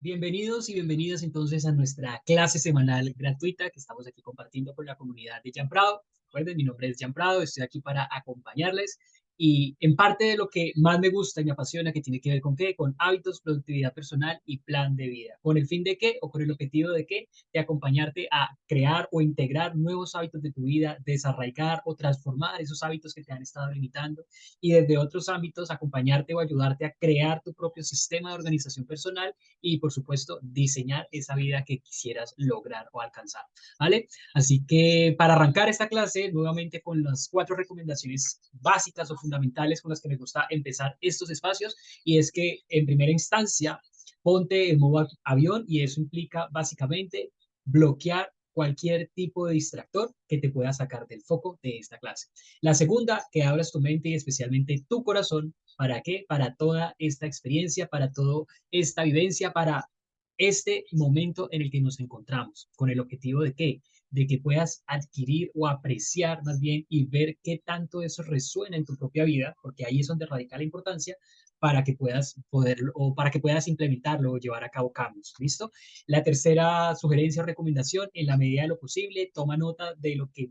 Bienvenidos y bienvenidas entonces a nuestra clase semanal gratuita que estamos aquí compartiendo con la comunidad de Jan Prado. Recuerden, mi nombre es Jan Prado, estoy aquí para acompañarles y en parte de lo que más me gusta y me apasiona, que tiene que ver con qué, con hábitos, productividad personal y plan de vida. ¿Con el fin de qué o con el objetivo de qué? De acompañarte a crear o integrar nuevos hábitos de tu vida, desarraigar o transformar esos hábitos que te han estado limitando y desde otros ámbitos acompañarte o ayudarte a crear tu propio sistema de organización personal y, por supuesto, diseñar esa vida que quisieras lograr o alcanzar, ¿vale? Así que para arrancar esta clase, nuevamente con las 4 recomendaciones básicas o fundamentales con las que me gusta empezar estos espacios, y es que en primera instancia, ponte en modo avión y eso implica básicamente bloquear cualquier tipo de distractor que te pueda sacar del foco de esta clase. La segunda, que abras tu mente y especialmente tu corazón. ¿Para qué? Para toda esta experiencia, para todo esta vivencia para este momento en el que nos encontramos, con el objetivo de qué, de que puedas adquirir o apreciar más bien y ver qué tanto eso resuena en tu propia vida, porque ahí es donde radica la importancia para que puedas poderlo o para que puedas implementarlo o llevar a cabo cambios. ¿Listo? La tercera sugerencia o recomendación, en la medida de lo posible, toma nota de lo que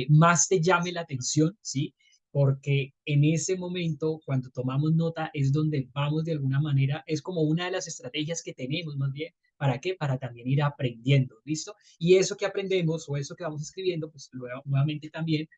más te llame la atención, ¿sí? Porque en ese momento, cuando tomamos nota, es donde vamos de alguna manera, es como una de las estrategias que tenemos más bien, ¿para qué? Para también ir aprendiendo, ¿listo? Y eso que aprendemos o eso que vamos escribiendo, pues luego, nuevamente también,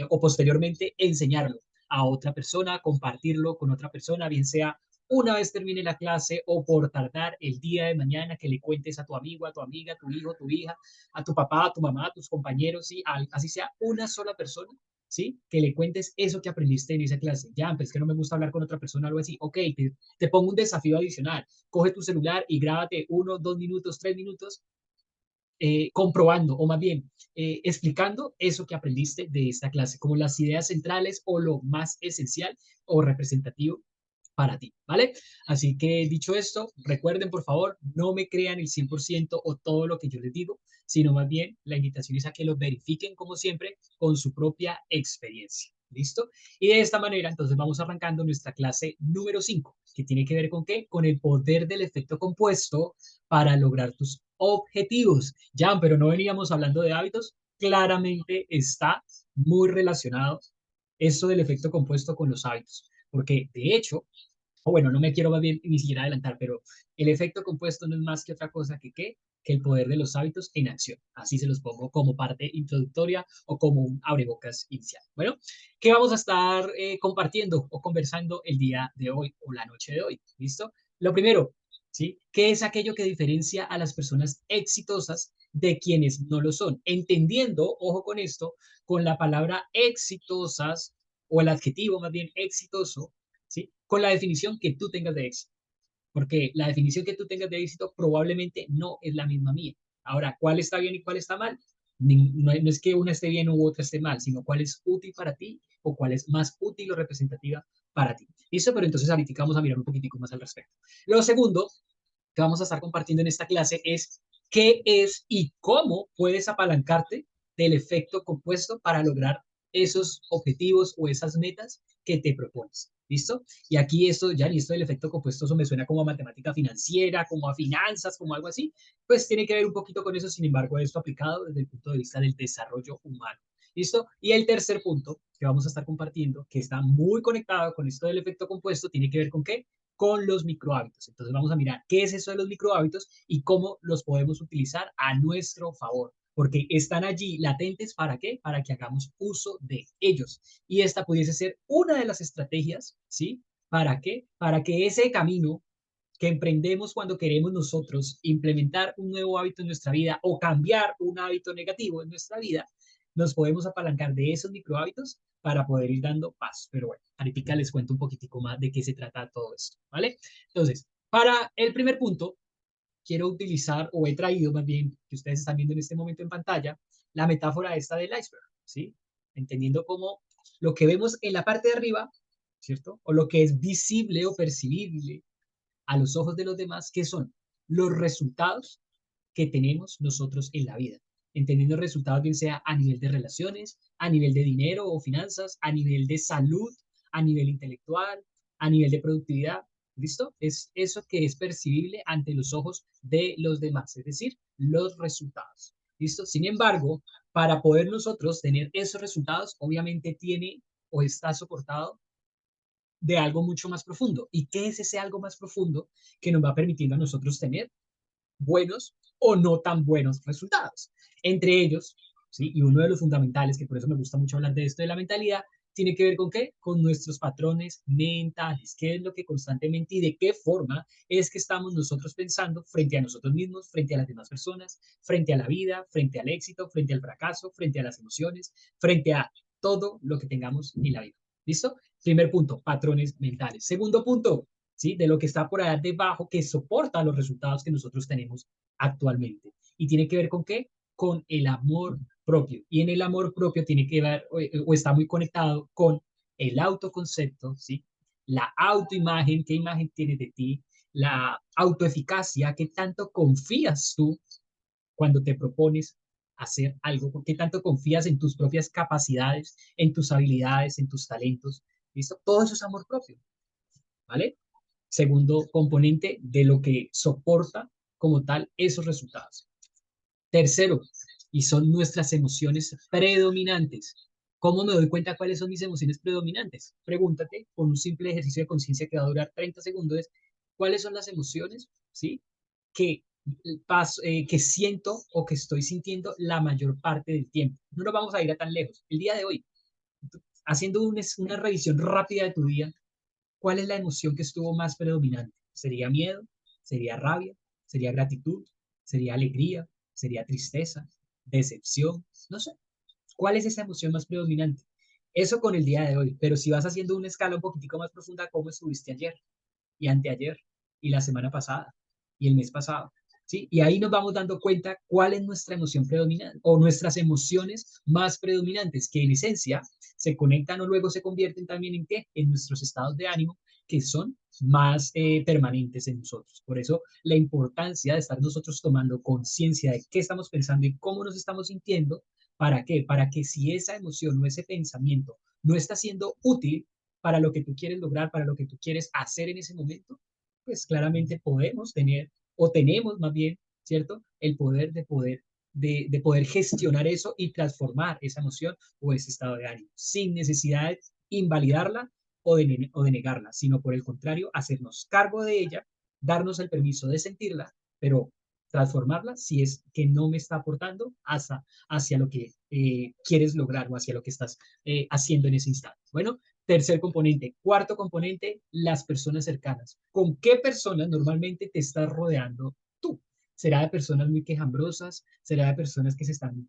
o posteriormente, enseñarlo a otra persona, compartirlo con otra persona, bien sea una vez termine la clase o por tardar el día de mañana que le cuentes a tu amigo, a tu amiga, a tu hijo, tu hija, a tu papá, a tu mamá, a tus compañeros, ¿sí? Así sea una sola persona, ¿sí? Que le cuentes eso que aprendiste en esa clase. Ya, pues que no me gusta hablar con otra persona o algo así. Ok, te pongo un desafío adicional. Coge tu celular y grábate 1, 2 minutos, 3 minutos comprobando o más bien explicando eso que aprendiste de esta clase, como las ideas centrales o lo más esencial o representativo para ti, ¿vale? Así que dicho esto, recuerden por favor, no me crean el 100% o todo lo que yo les digo, sino más bien la invitación es a que lo verifiquen como siempre con su propia experiencia. ¿Listo? Y de esta manera, entonces vamos arrancando nuestra clase número 5, que tiene que ver con qué? Con el poder del efecto compuesto para lograr tus objetivos. Ya, pero no veníamos hablando de hábitos, claramente está muy relacionado esto del efecto compuesto con los hábitos, porque de hecho, o bueno, no me quiero más bien ni siquiera adelantar, pero el efecto compuesto no es más que otra cosa que el poder de los hábitos en acción. Así se los pongo como parte introductoria o como un abrebocas inicial. Bueno, ¿qué vamos a estar compartiendo o conversando el día de hoy o la noche de hoy? ¿Listo? Lo primero, ¿sí? ¿Qué es aquello que diferencia a las personas exitosas de quienes no lo son? Entendiendo, ojo con esto, con la palabra exitosas o el adjetivo más bien exitoso, ¿sí? Con la definición que tú tengas de éxito, porque la definición que tú tengas de éxito probablemente no es la misma mía. Ahora, ¿cuál está bien y cuál está mal? No es que una esté bien u otra esté mal, sino cuál es útil para ti o cuál es más útil o representativa para ti. ¿Listo? Pero entonces ahorita vamos a mirar un poquitico más al respecto. Lo segundo que vamos a estar compartiendo en esta clase es qué es y cómo puedes apalancarte del efecto compuesto para lograr esos objetivos o esas metas que te propones. ¿Listo? Y aquí esto, ya listo, el efecto compuesto, eso me suena como a matemática financiera, como a finanzas, como algo así, pues tiene que ver un poquito con eso, sin embargo, esto aplicado desde el punto de vista del desarrollo humano. ¿Listo? Y el tercer punto que vamos a estar compartiendo, que está muy conectado con esto del efecto compuesto, tiene que ver con qué? Con los microhábitos. Entonces vamos a mirar qué es eso de los microhábitos y cómo los podemos utilizar a nuestro favor, porque están allí latentes para qué? Para que hagamos uso de ellos. Y esta pudiese ser una de las estrategias, ¿sí? ¿Para qué? Para que ese camino que emprendemos cuando queremos nosotros implementar un nuevo hábito en nuestra vida o cambiar un hábito negativo en nuestra vida, nos podemos apalancar de esos microhábitos para poder ir dando pasos. Pero bueno, ahorita les cuento un poquitico más de qué se trata todo esto, ¿vale? Entonces, para el primer punto, quiero utilizar, o he traído más bien, que ustedes están viendo en este momento en pantalla, la metáfora esta del iceberg, ¿sí? Entendiendo como lo que vemos en la parte de arriba, ¿cierto? O lo que es visible o percibible a los ojos de los demás, ¿qué son? Los resultados que tenemos nosotros en la vida. Entendiendo resultados bien sea a nivel de relaciones, a nivel de dinero o finanzas, a nivel de salud, a nivel intelectual, a nivel de productividad. ¿Listo? Es eso que es percibible ante los ojos de los demás, es decir, los resultados. ¿Listo? Sin embargo, para poder nosotros tener esos resultados, obviamente tiene o está soportado de algo mucho más profundo. ¿Y qué es ese algo más profundo que nos va permitiendo a nosotros tener buenos o no tan buenos resultados? Entre ellos, ¿sí? Y uno de los fundamentales, que por eso me gusta mucho hablar de esto de la mentalidad, tiene que ver con qué? Con nuestros patrones mentales. ¿Qué es lo que constantemente y de qué forma es que estamos nosotros pensando frente a nosotros mismos, frente a las demás personas, frente a la vida, frente al éxito, frente al fracaso, frente a las emociones, frente a todo lo que tengamos en la vida? ¿Listo? Primer punto, patrones mentales. Segundo punto, ¿sí? De lo que está por allá debajo que soporta los resultados que nosotros tenemos actualmente. ¿Y tiene que ver con qué? Con el amor propio. Y en el amor propio tiene que ver o está muy conectado con el autoconcepto, ¿sí? La autoimagen, qué imagen tienes de ti, la autoeficacia, qué tanto confías tú cuando te propones hacer algo, qué tanto confías en tus propias capacidades, en tus habilidades, en tus talentos, ¿listo? Todo eso es amor propio, ¿vale? Segundo componente de lo que soporta como tal esos resultados. Tercero, y son nuestras emociones predominantes. ¿Cómo me doy cuenta cuáles son mis emociones predominantes? Pregúntate con un simple ejercicio de conciencia que va a durar 30 segundos, ¿cuáles son las emociones, ¿sí? que, que siento o que estoy sintiendo la mayor parte del tiempo? No nos vamos a ir a tan lejos. El día de hoy, haciendo una revisión rápida de tu día, ¿cuál es la emoción que estuvo más predominante? ¿Sería miedo? ¿Sería rabia? ¿Sería gratitud? ¿Sería alegría? ¿Sería tristeza? ¿Decepción? No sé. ¿Cuál es esa emoción más predominante? Eso con el día de hoy, pero si vas haciendo una escala un poquitico más profunda, ¿cómo estuviste ayer y anteayer y la semana pasada y el mes pasado? ¿Sí? Y ahí nos vamos dando cuenta cuál es nuestra emoción predominante o nuestras emociones más predominantes, que en esencia se conectan o luego se convierten también en qué? En nuestros estados de ánimo que son más permanentes en nosotros. Por eso la importancia de estar nosotros tomando conciencia de qué estamos pensando y cómo nos estamos sintiendo. ¿Para qué? Para que si esa emoción o ese pensamiento no está siendo útil para lo que tú quieres lograr, para lo que tú quieres hacer en ese momento, pues claramente podemos tener o tenemos más bien, ¿cierto? El poder de poder gestionar eso y transformar esa emoción o ese estado de ánimo, sin necesidad de invalidarla o de negarla, sino por el contrario, hacernos cargo de ella, darnos el permiso de sentirla, pero transformarla si es que no me está aportando hacia lo que quieres lograr o hacia lo que estás haciendo en ese instante. Bueno, tercer componente. Cuarto componente, las personas cercanas. ¿Con qué personas normalmente te estás rodeando tú? ¿Será de personas muy quejambrosas? ¿Será de personas que se están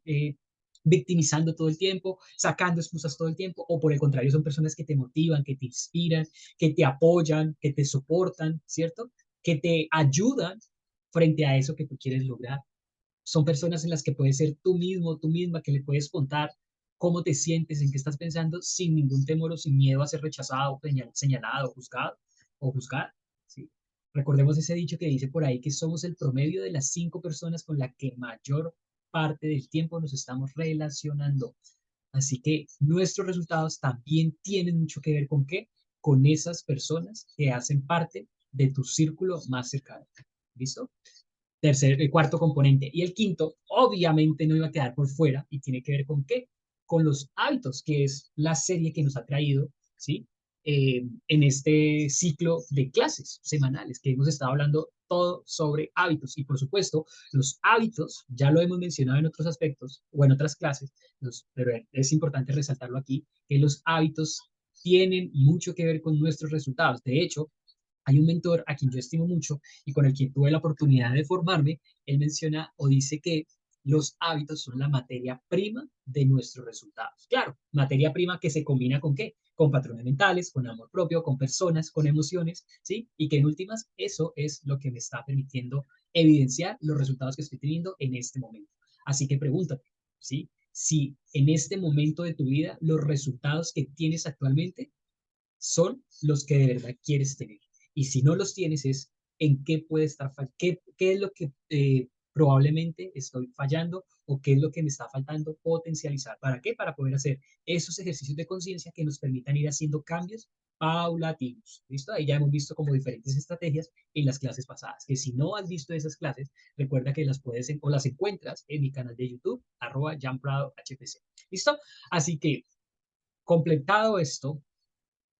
victimizando todo el tiempo, sacando excusas todo el tiempo? ¿O por el contrario, son personas que te motivan, que te inspiran, que te apoyan, que te soportan, ¿cierto? Que te ayudan frente a eso que tú quieres lograr? Son personas en las que puedes ser tú mismo, tú misma, que le puedes contar cómo te sientes, en qué estás pensando, sin ningún temor o sin miedo a ser rechazado, señalado, juzgado o juzgar. ¿Sí? Recordemos ese dicho que dice por ahí que somos el promedio de las 5 personas con las que mayor parte del tiempo nos estamos relacionando. Así que nuestros resultados también tienen mucho que ver con qué, con esas personas que hacen parte de tu círculo más cercano. ¿Listo? Cuarto componente. Y el quinto, obviamente no iba a quedar por fuera y tiene que ver con qué, con los hábitos, que es la serie que nos ha traído, ¿sí? En este ciclo de clases semanales que hemos estado hablando todo sobre hábitos. Y por supuesto, los hábitos, ya lo hemos mencionado en otros aspectos o en otras clases, pero es importante resaltarlo aquí, que los hábitos tienen mucho que ver con nuestros resultados. De hecho, hay un mentor a quien yo estimo mucho y con el que tuve la oportunidad de formarme. Él menciona o dice que los hábitos son la materia prima de nuestros resultados. Claro, materia prima que se combina con qué? Con patrones mentales, con amor propio, con personas, con emociones, ¿sí? Y que en últimas eso es lo que me está permitiendo evidenciar los resultados que estoy teniendo en este momento. Así que pregúntate, ¿sí? Si en este momento de tu vida los resultados que tienes actualmente son los que de verdad quieres tener. Y si no los tienes es en qué puede estar, qué es lo que probablemente estoy fallando o qué es lo que me está faltando potencializar. ¿Para qué? Para poder hacer esos ejercicios de conciencia que nos permitan ir haciendo cambios paulatinos. ¿Listo? Ahí ya hemos visto como diferentes estrategias en las clases pasadas, que si no has visto esas clases, recuerda que las puedes o las encuentras en mi canal de YouTube, @JamPradoHPC. ¿Listo? Así que, completado esto,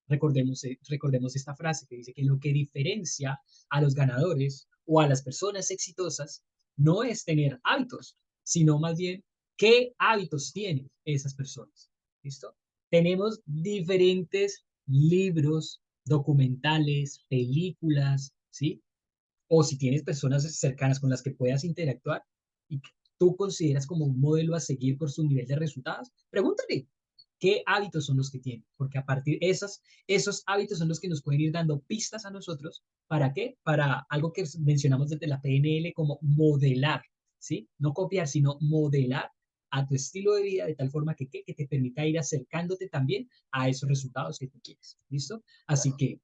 recordemos esta frase que dice que lo que diferencia a los ganadores o a las personas exitosas no es tener hábitos, sino más bien qué hábitos tienen esas personas. ¿Listo? Tenemos diferentes libros, documentales, películas, ¿sí? O si tienes personas cercanas con las que puedas interactuar y que tú consideras como un modelo a seguir por su nivel de resultados, pregúntale, ¿qué hábitos son los que tienen? Porque a partir de esos hábitos son los que nos pueden ir dando pistas a nosotros. ¿Para qué? Para algo que mencionamos desde la PNL como modelar, ¿sí? No copiar, sino modelar a tu estilo de vida de tal forma que te permita ir acercándote también a esos resultados que tú quieres. ¿Listo? Así que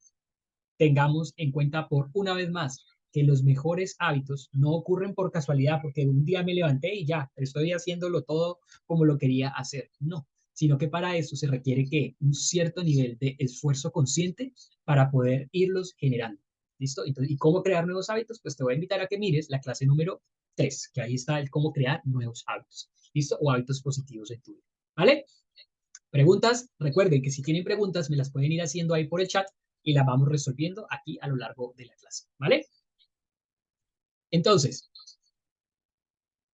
tengamos en cuenta por una vez más que los mejores hábitos no ocurren por casualidad, porque un día me levanté y ya, estoy haciéndolo todo como lo quería hacer. No, sino que para eso se requiere que un cierto nivel de esfuerzo consciente para poder irlos generando. ¿Listo? Entonces, ¿y cómo crear nuevos hábitos? Pues te voy a invitar a que mires la clase número 3, que ahí está el cómo crear nuevos hábitos. ¿Listo? O hábitos positivos en tu vida. ¿Vale? Preguntas, recuerden que si tienen preguntas me las pueden ir haciendo ahí por el chat y las vamos resolviendo aquí a lo largo de la clase, ¿vale? Entonces,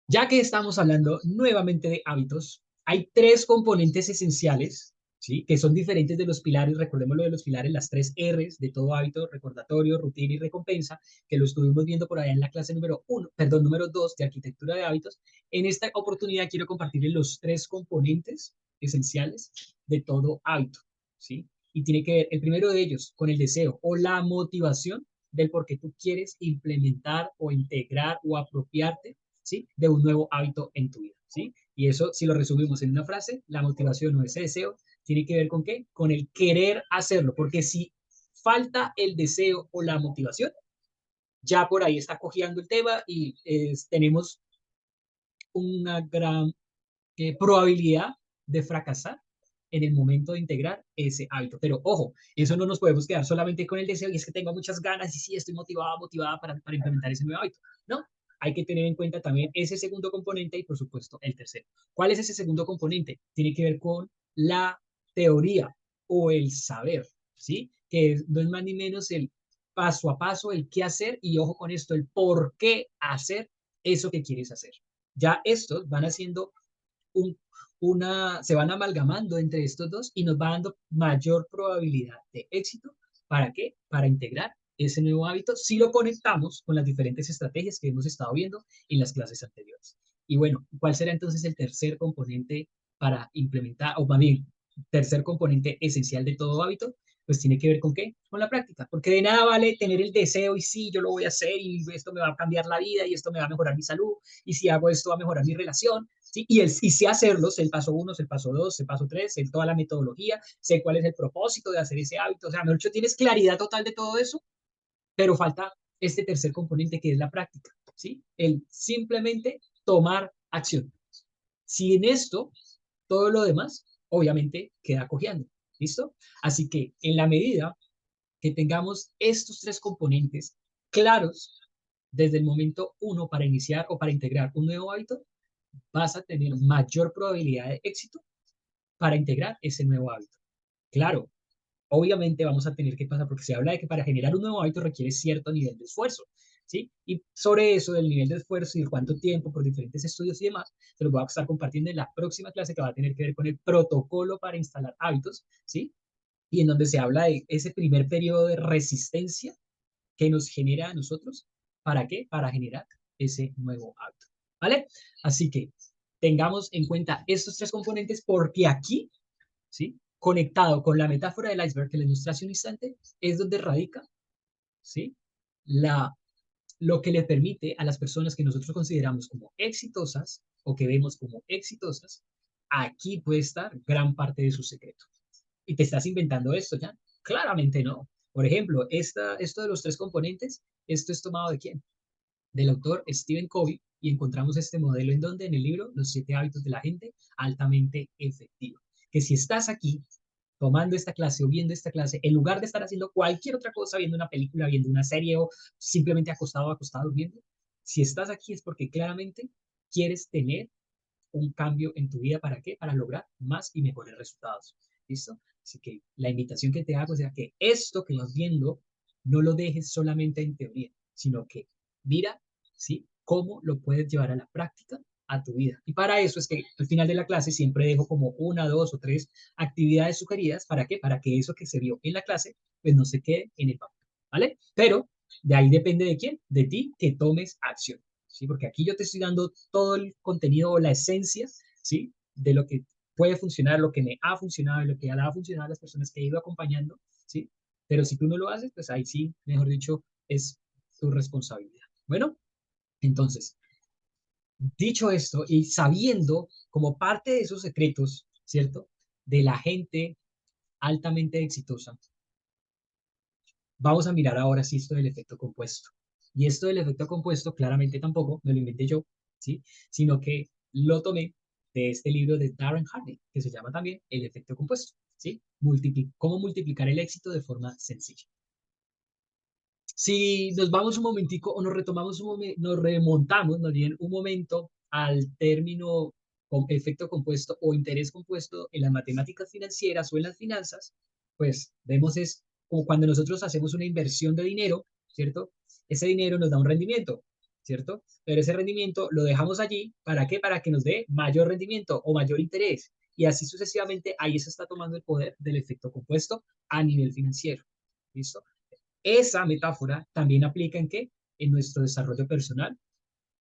ya que estamos hablando nuevamente de hábitos, hay tres componentes esenciales, ¿sí? Que son diferentes de los pilares, recordemos lo de los pilares, las tres R's de todo hábito, recordatorio, rutina y recompensa, que lo estuvimos viendo por allá en la clase número 1, perdón, número 2 de arquitectura de hábitos. En esta oportunidad quiero compartirles los tres componentes esenciales de todo hábito, ¿sí? Y tiene que ver, el primero de ellos, con el deseo o la motivación del por qué tú quieres implementar o integrar o apropiarte, ¿sí? De un nuevo hábito en tu vida, ¿sí? Y eso, si lo resumimos en una frase, la motivación o ese deseo tiene que ver con qué? Con el querer hacerlo, porque si falta el deseo o la motivación, ya por ahí está cogiendo el tema y tenemos una gran probabilidad de fracasar en el momento de integrar ese hábito. Pero ojo, eso no nos podemos quedar solamente con el deseo y es que tengo muchas ganas y sí estoy motivada, motivada para implementar ese nuevo hábito. No, hay que tener en cuenta también ese segundo componente y por supuesto el tercero. ¿Cuál es ese segundo componente? Tiene que ver con la teoría o el saber, ¿sí? Que no es más ni menos el paso a paso, el qué hacer y ojo con esto, el por qué hacer eso que quieres hacer. Ya estos van haciendo un, se van amalgamando entre estos dos y nos va dando mayor probabilidad de éxito. ¿Para qué? Para integrar ese nuevo hábito si lo conectamos con las diferentes estrategias que hemos estado viendo en las clases anteriores. Y bueno, ¿cuál será entonces el tercer componente para implementar, o más bien, tercer componente esencial de todo hábito? Pues tiene que ver con qué? Con la práctica, porque de nada vale tener el deseo y sí, yo lo voy a hacer y esto me va a cambiar la vida y esto me va a mejorar mi salud y si hago esto va a mejorar mi relación, ¿sí? Y sé hacerlo, sé el paso 1, sé el paso 2, sé el paso 3, sé toda la metodología, sé cuál es el propósito de hacer ese hábito, o sea, mejor dicho, tienes claridad total de todo eso, pero falta este tercer componente que es la práctica, ¿sí? El simplemente tomar acción. Si en esto, todo lo demás, obviamente, queda cojeando, ¿listo? Así que en la medida que tengamos estos tres componentes claros desde el momento uno para iniciar o para integrar un nuevo hábito, vas a tener mayor probabilidad de éxito para integrar ese nuevo hábito. Claro, obviamente vamos a tener que pasar, porque se habla de que para generar un nuevo hábito requiere cierto nivel de esfuerzo, ¿sí? Y sobre eso, del nivel de esfuerzo y de cuánto tiempo por diferentes estudios y demás, se los voy a estar compartiendo en la próxima clase que va a tener que ver con el protocolo para instalar hábitos, ¿sí? Y en donde se habla de ese primer periodo de resistencia que nos genera a nosotros. ¿Para qué? Para generar ese nuevo hábito. ¿Vale? Así que tengamos en cuenta estos tres componentes porque aquí, ¿sí? Conectado con la metáfora del iceberg que les mostré hace un instante, es donde radica, ¿sí? La, lo que le permite a las personas que nosotros consideramos como exitosas o que vemos como exitosas, aquí puede estar gran parte de su secreto. ¿Y te estás inventando esto ya? Claramente no. Por ejemplo, esto de los tres componentes, ¿esto es tomado de quién? Del autor Stephen Covey y encontramos este modelo en donde en el libro Los 7 hábitos de la gente altamente efectiva. Que si estás aquí tomando esta clase o viendo esta clase, en lugar de estar haciendo cualquier otra cosa, viendo una película, viendo una serie o simplemente acostado o acostado durmiendo, si estás aquí es porque claramente quieres tener un cambio en tu vida. ¿Para qué? Para lograr más y mejores resultados. ¿Listo? Así que la invitación que te hago es que esto que vas viendo no lo dejes solamente en teoría, sino que mira, ¿sí? Cómo lo puedes llevar a la práctica a tu vida. Y para eso es que al final de la clase siempre dejo como una, dos o tres actividades sugeridas. ¿Para qué? Para que eso que se vio en la clase, pues no se quede en el papel, ¿vale? Pero de ahí depende de quién, de ti, que tomes acción. ¿Sí? Porque aquí yo te estoy dando todo el contenido o la esencia, ¿sí? De lo que puede funcionar, lo que me ha funcionado y lo que le ha funcionado a las personas que he ido acompañando, ¿sí? Pero si tú no lo haces, pues ahí sí, mejor dicho, es tu responsabilidad. Bueno, entonces, dicho esto y sabiendo como parte de esos secretos, ¿cierto? De la gente altamente exitosa, vamos a mirar ahora sí esto del efecto compuesto. Y esto del efecto compuesto claramente tampoco me lo inventé yo, ¿sí? Sino que lo tomé de este libro de Darren Hardy, que se llama también El efecto compuesto, ¿sí? Cómo multiplicar el éxito de forma sencilla. Si nos vamos un momentico o nos retomamos un momento, nos remontamos más bien un momento al término efecto compuesto o interés compuesto en las matemáticas financieras o en las finanzas, pues vemos es como cuando nosotros hacemos una inversión de dinero, ¿cierto? Ese dinero nos da un rendimiento, ¿cierto? Pero ese rendimiento lo dejamos allí, ¿para qué? Para que nos dé mayor rendimiento o mayor interés. Y así sucesivamente, ahí se está tomando el poder del efecto compuesto a nivel financiero. ¿Listo? Esa metáfora también aplica en qué? En nuestro desarrollo personal,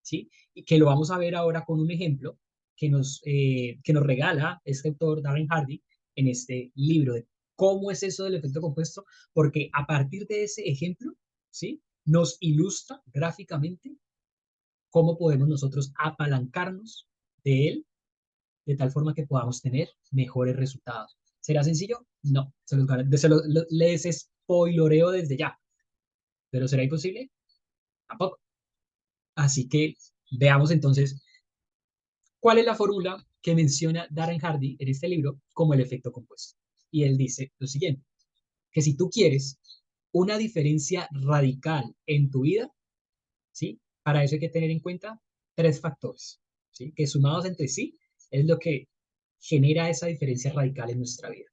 ¿sí? Y que lo vamos a ver ahora con un ejemplo que nos regala este autor, Darren Hardy, en este libro de cómo es eso del efecto compuesto, porque a partir de ese ejemplo, ¿sí? Nos ilustra gráficamente cómo podemos nosotros apalancarnos de él de tal forma que podamos tener mejores resultados. ¿Será sencillo? No, les spoilereo desde ya, pero ¿será imposible? Tampoco. Así que veamos entonces cuál es la fórmula que menciona Darren Hardy en este libro como el efecto compuesto. Y él dice lo siguiente, que si tú quieres una diferencia radical en tu vida, ¿sí? Para eso hay que tener en cuenta tres factores, ¿sí? Que sumados entre sí es lo que genera esa diferencia radical en nuestra vida.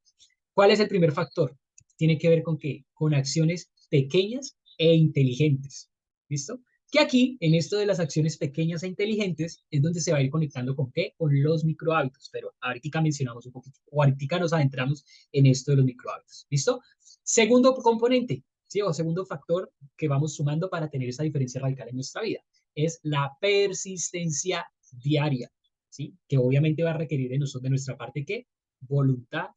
¿Cuál es el primer factor? Tiene que ver con qué? Con acciones pequeñas e inteligentes. ¿Listo? Que aquí, en esto de las acciones pequeñas e inteligentes, es donde se va a ir conectando con qué? Con los micro hábitos. Pero ahorita mencionamos un poquito, o ahorita nos adentramos en esto de los micro hábitos. ¿Listo? Segundo componente, ¿sí? O segundo factor que vamos sumando para tener esa diferencia radical en nuestra vida, es la persistencia diaria, ¿sí? Que obviamente va a requerir de nosotros, de nuestra parte, ¿qué? Voluntad,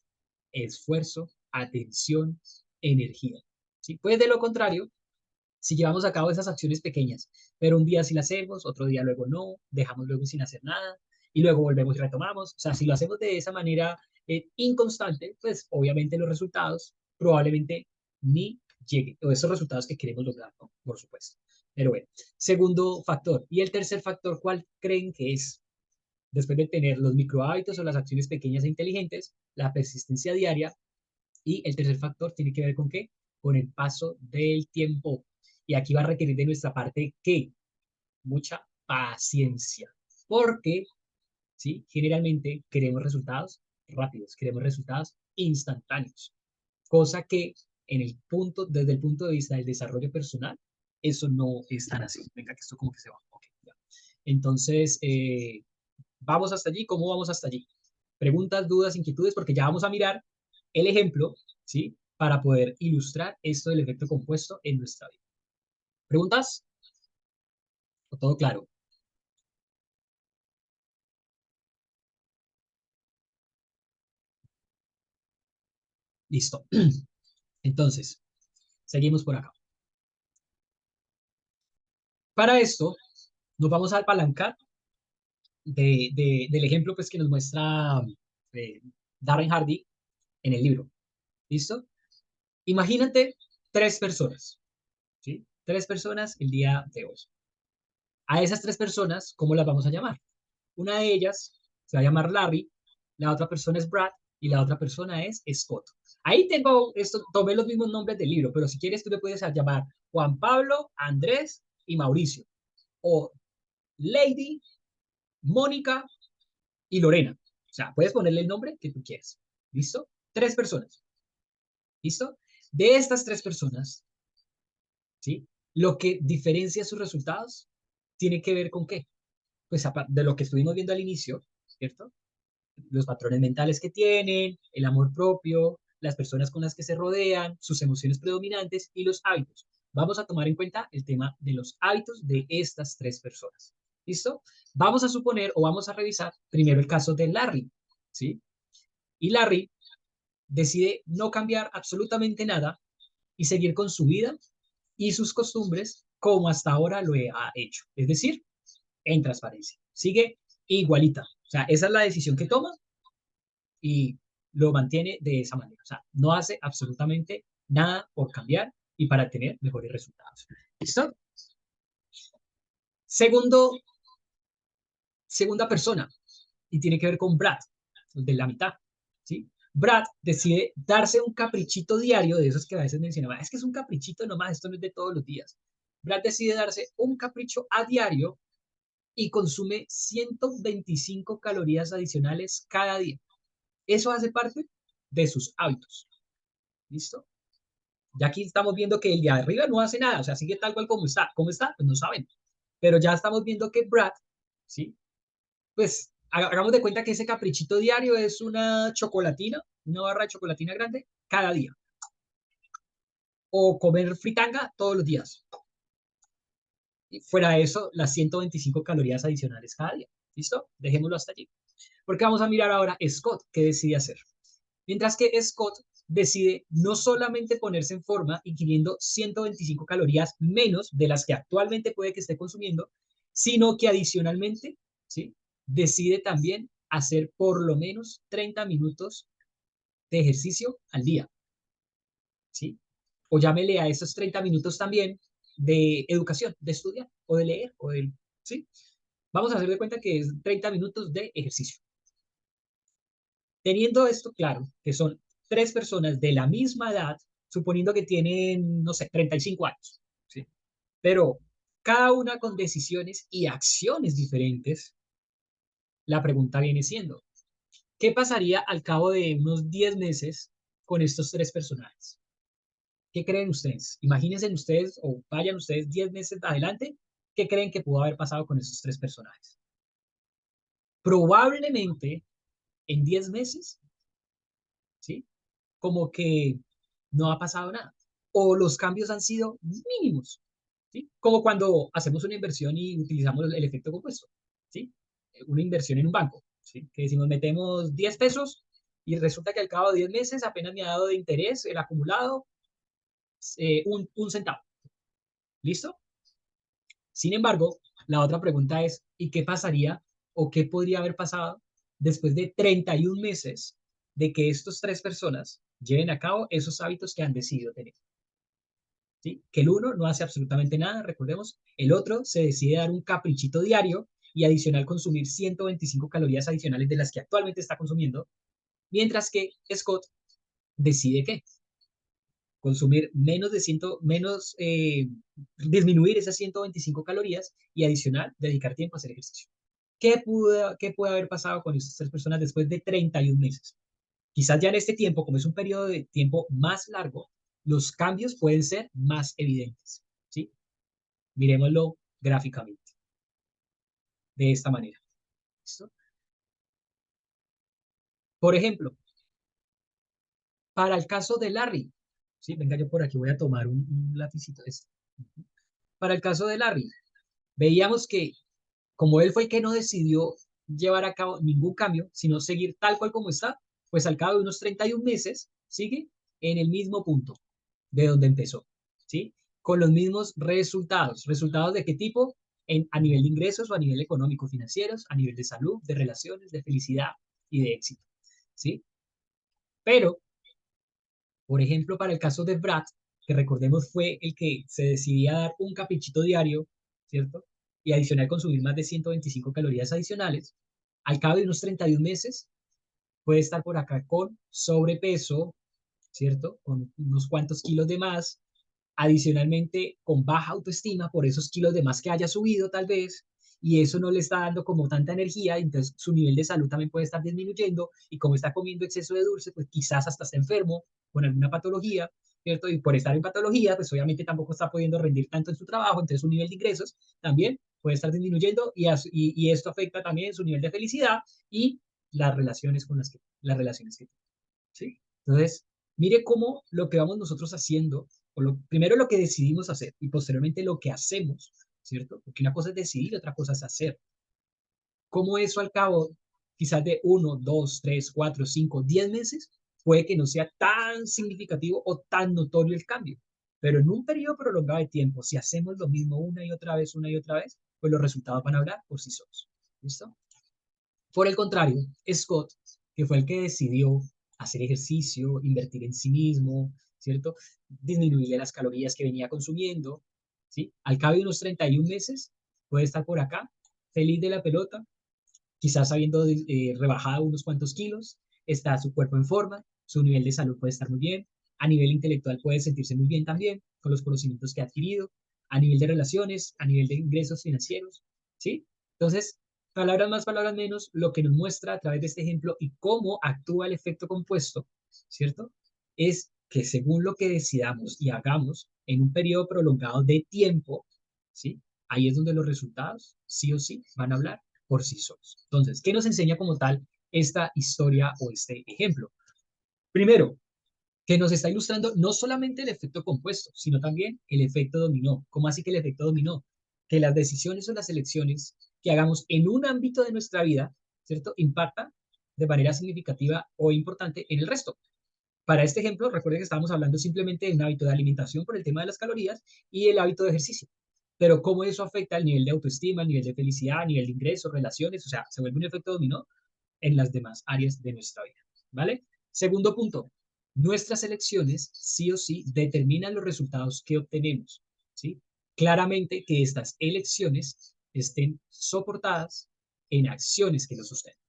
esfuerzo, atención, energía. ¿Sí? Pues de lo contrario, si llevamos a cabo esas acciones pequeñas, pero un día sí las hacemos, otro día luego no, dejamos luego sin hacer nada y luego volvemos y retomamos. O sea, si lo hacemos de esa manera inconstante, pues obviamente los resultados probablemente ni lleguen, o esos resultados que queremos lograr, ¿no? Por supuesto. Pero bueno, segundo factor. Y el tercer factor, ¿cuál creen que es? Después de tener los micro hábitos o las acciones pequeñas e inteligentes, la persistencia diaria y el tercer factor tiene que ver con qué? Con el paso del tiempo. Y aquí va a requerir de nuestra parte qué? Mucha paciencia. Porque, ¿sí? Generalmente queremos resultados rápidos, queremos resultados instantáneos. Cosa que desde el punto de vista del desarrollo personal, eso no es tan así. Venga, que esto como que se va. Okay, ya. Entonces, ¿vamos hasta allí? ¿Cómo vamos hasta allí? Preguntas, dudas, inquietudes, porque ya vamos a mirar el ejemplo, ¿sí? Para poder ilustrar esto del efecto compuesto en nuestra vida. ¿Preguntas? ¿O todo claro? Listo. Entonces, seguimos por acá. Para esto, nos vamos a apalancar del ejemplo pues, que nos muestra eh, Darren Hardy en el libro. ¿Listo? Imagínate tres personas, ¿sí? Tres personas el día de hoy. A esas tres personas, ¿cómo las vamos a llamar? Una de ellas se va a llamar Larry, la otra persona es Brad y la otra persona es Scott. Ahí tengo, esto, tomé los mismos nombres del libro, pero si quieres tú le puedes llamar Juan Pablo, Andrés y Mauricio, o Lady, Mónica y Lorena. O sea, puedes ponerle el nombre que tú quieras. ¿Listo? Tres personas. ¿Listo? De estas tres personas, ¿sí? Lo que diferencia sus resultados tiene que ver con qué. Pues de lo que estuvimos viendo al inicio, ¿cierto? Los patrones mentales que tienen, el amor propio, las personas con las que se rodean, sus emociones predominantes y los hábitos. Vamos a tomar en cuenta el tema de los hábitos de estas tres personas. ¿Listo? Vamos a suponer o vamos a revisar primero el caso de Larry, ¿sí? Y Larry decide no cambiar absolutamente nada y seguir con su vida y sus costumbres como hasta ahora lo ha hecho. Es decir, en transparencia. Sigue igualita. O sea, esa es la decisión que toma y lo mantiene de esa manera. O sea, no hace absolutamente nada por cambiar y para tener mejores resultados. ¿Listo? Segunda persona, y tiene que ver con Brad, el de la mitad. ¿Sí? Brad decide darse un caprichito diario, de esos que a veces mencionaba, es que es un caprichito nomás, esto no es de todos los días. Brad decide darse un capricho a diario y consume 125 calorías adicionales cada día. Eso hace parte de sus hábitos. ¿Listo? Ya aquí estamos viendo que el de arriba no hace nada, o sea, sigue tal cual como está. ¿Cómo está? Pues no saben. Pero ya estamos viendo que Brad, ¿sí? Pues hagamos de cuenta que ese caprichito diario es una chocolatina, una barra de chocolatina grande cada día. O comer fritanga todos los días. Y fuera de eso, las 125 calorías adicionales cada día. ¿Listo? Dejémoslo hasta allí. Porque vamos a mirar ahora Scott, ¿qué decide hacer? Mientras que Scott decide no solamente ponerse en forma ingiriendo 125 calorías menos de las que actualmente puede que esté consumiendo, sino que adicionalmente, ¿sí? Decide también hacer por lo menos 30 minutos de ejercicio al día, ¿sí? O llámele a esos 30 minutos también de educación, de estudiar, o de leer, o de, ¿sí? Vamos a hacer de cuenta que es 30 minutos de ejercicio. Teniendo esto claro, que son tres personas de la misma edad, suponiendo que tienen, no sé, 35 años, ¿sí? Pero cada una con decisiones y acciones diferentes, la pregunta viene siendo, ¿qué pasaría al cabo de unos 10 meses con estos tres personajes? ¿Qué creen ustedes? Imagínense ustedes o vayan ustedes 10 meses adelante, ¿qué creen que pudo haber pasado con estos tres personajes? Probablemente en 10 meses, ¿sí? Como que no ha pasado nada. O los cambios han sido mínimos, ¿sí? Como cuando hacemos una inversión y utilizamos el efecto compuesto, ¿sí? Una inversión en un banco, ¿sí? Que decimos, metemos 10 pesos y resulta que al cabo de 10 meses apenas me ha dado de interés el acumulado un centavo. ¿Listo? Sin embargo, la otra pregunta es, ¿y qué pasaría o qué podría haber pasado después de 31 meses de que estas tres personas lleven a cabo esos hábitos que han decidido tener? ¿Sí? Que el uno no hace absolutamente nada, recordemos, el otro se decide dar un caprichito diario y adicional consumir 125 calorías adicionales de las que actualmente está consumiendo, mientras que Scott decide qué, consumir menos de 100, menos, disminuir esas 125 calorías y adicional dedicar tiempo a hacer ejercicio. ¿Qué puede haber pasado con estas tres personas después de 31 meses? Quizás ya en este tiempo, como es un periodo de tiempo más largo, los cambios pueden ser más evidentes, ¿sí? Miremoslo gráficamente, de esta manera. ¿Listo? Por ejemplo, para el caso de Larry, ¿sí? Venga, yo por aquí voy a tomar un lapicito de este. Para el caso de Larry, veíamos que como él fue el que no decidió llevar a cabo ningún cambio, sino seguir tal cual como está, pues al cabo de unos 31 meses sigue en el mismo punto de donde empezó, ¿sí? Con los mismos resultados. ¿Resultados de qué tipo? A nivel de ingresos o a nivel económico, financieros, a nivel de salud, de relaciones, de felicidad y de éxito, ¿sí? Pero, por ejemplo, para el caso de Brad, que recordemos fue el que se decidía dar un caprichito diario, ¿cierto? Y adicional consumir más de 125 calorías adicionales, al cabo de unos 31 meses, puede estar por acá con sobrepeso, ¿cierto? Con unos cuantos kilos de más, adicionalmente con baja autoestima por esos kilos de más que haya subido tal vez, y eso no le está dando como tanta energía, entonces su nivel de salud también puede estar disminuyendo, y como está comiendo exceso de dulce, pues quizás hasta está enfermo con alguna patología, ¿cierto? Y por estar en patología, pues obviamente tampoco está pudiendo rendir tanto en su trabajo, entonces su nivel de ingresos también puede estar disminuyendo, y esto afecta también su nivel de felicidad y las relaciones que tiene, ¿sí? Entonces, mire cómo lo que vamos nosotros haciendo, primero lo que decidimos hacer y posteriormente lo que hacemos, ¿cierto? Porque una cosa es decidir, otra cosa es hacer. Cómo eso al cabo, quizás de 1, 2, 3, 4, 5, 10 meses, puede que no sea tan significativo o tan notorio el cambio. Pero en un periodo prolongado de tiempo, si hacemos lo mismo una y otra vez, pues los resultados van a hablar por sí solos. ¿Listo? Por el contrario, Scott, que fue el que decidió hacer ejercicio, invertir en sí mismo, ¿cierto? Disminuirle las calorías que venía consumiendo, ¿sí? Al cabo de unos 31 meses, puede estar por acá, feliz de la pelota, quizás habiendo rebajado unos cuantos kilos, está su cuerpo en forma, su nivel de salud puede estar muy bien, a nivel intelectual puede sentirse muy bien también, con los conocimientos que ha adquirido, a nivel de relaciones, a nivel de ingresos financieros, ¿sí? Entonces, palabras más, palabras menos, lo que nos muestra a través de este ejemplo y cómo actúa el efecto compuesto, ¿cierto? Es que según lo que decidamos y hagamos en un periodo prolongado de tiempo, ¿sí? Ahí es donde los resultados, sí o sí, van a hablar por sí solos. Entonces, ¿qué nos enseña como tal esta historia o este ejemplo? Primero, que nos está ilustrando no solamente el efecto compuesto, sino también el efecto dominó. ¿Cómo así que el efecto dominó? Que las decisiones o las elecciones que hagamos en un ámbito de nuestra vida, ¿cierto? Impactan de manera significativa o importante en el resto. Para este ejemplo, recuerden que estábamos hablando simplemente de un hábito de alimentación por el tema de las calorías y el hábito de ejercicio. Pero cómo eso afecta al nivel de autoestima, al nivel de felicidad, al nivel de ingresos, relaciones, o sea, se vuelve un efecto dominó en las demás áreas de nuestra vida, ¿vale? Segundo punto, nuestras elecciones sí o sí determinan los resultados que obtenemos, ¿sí? Claramente que estas elecciones estén soportadas en acciones que los sustenten,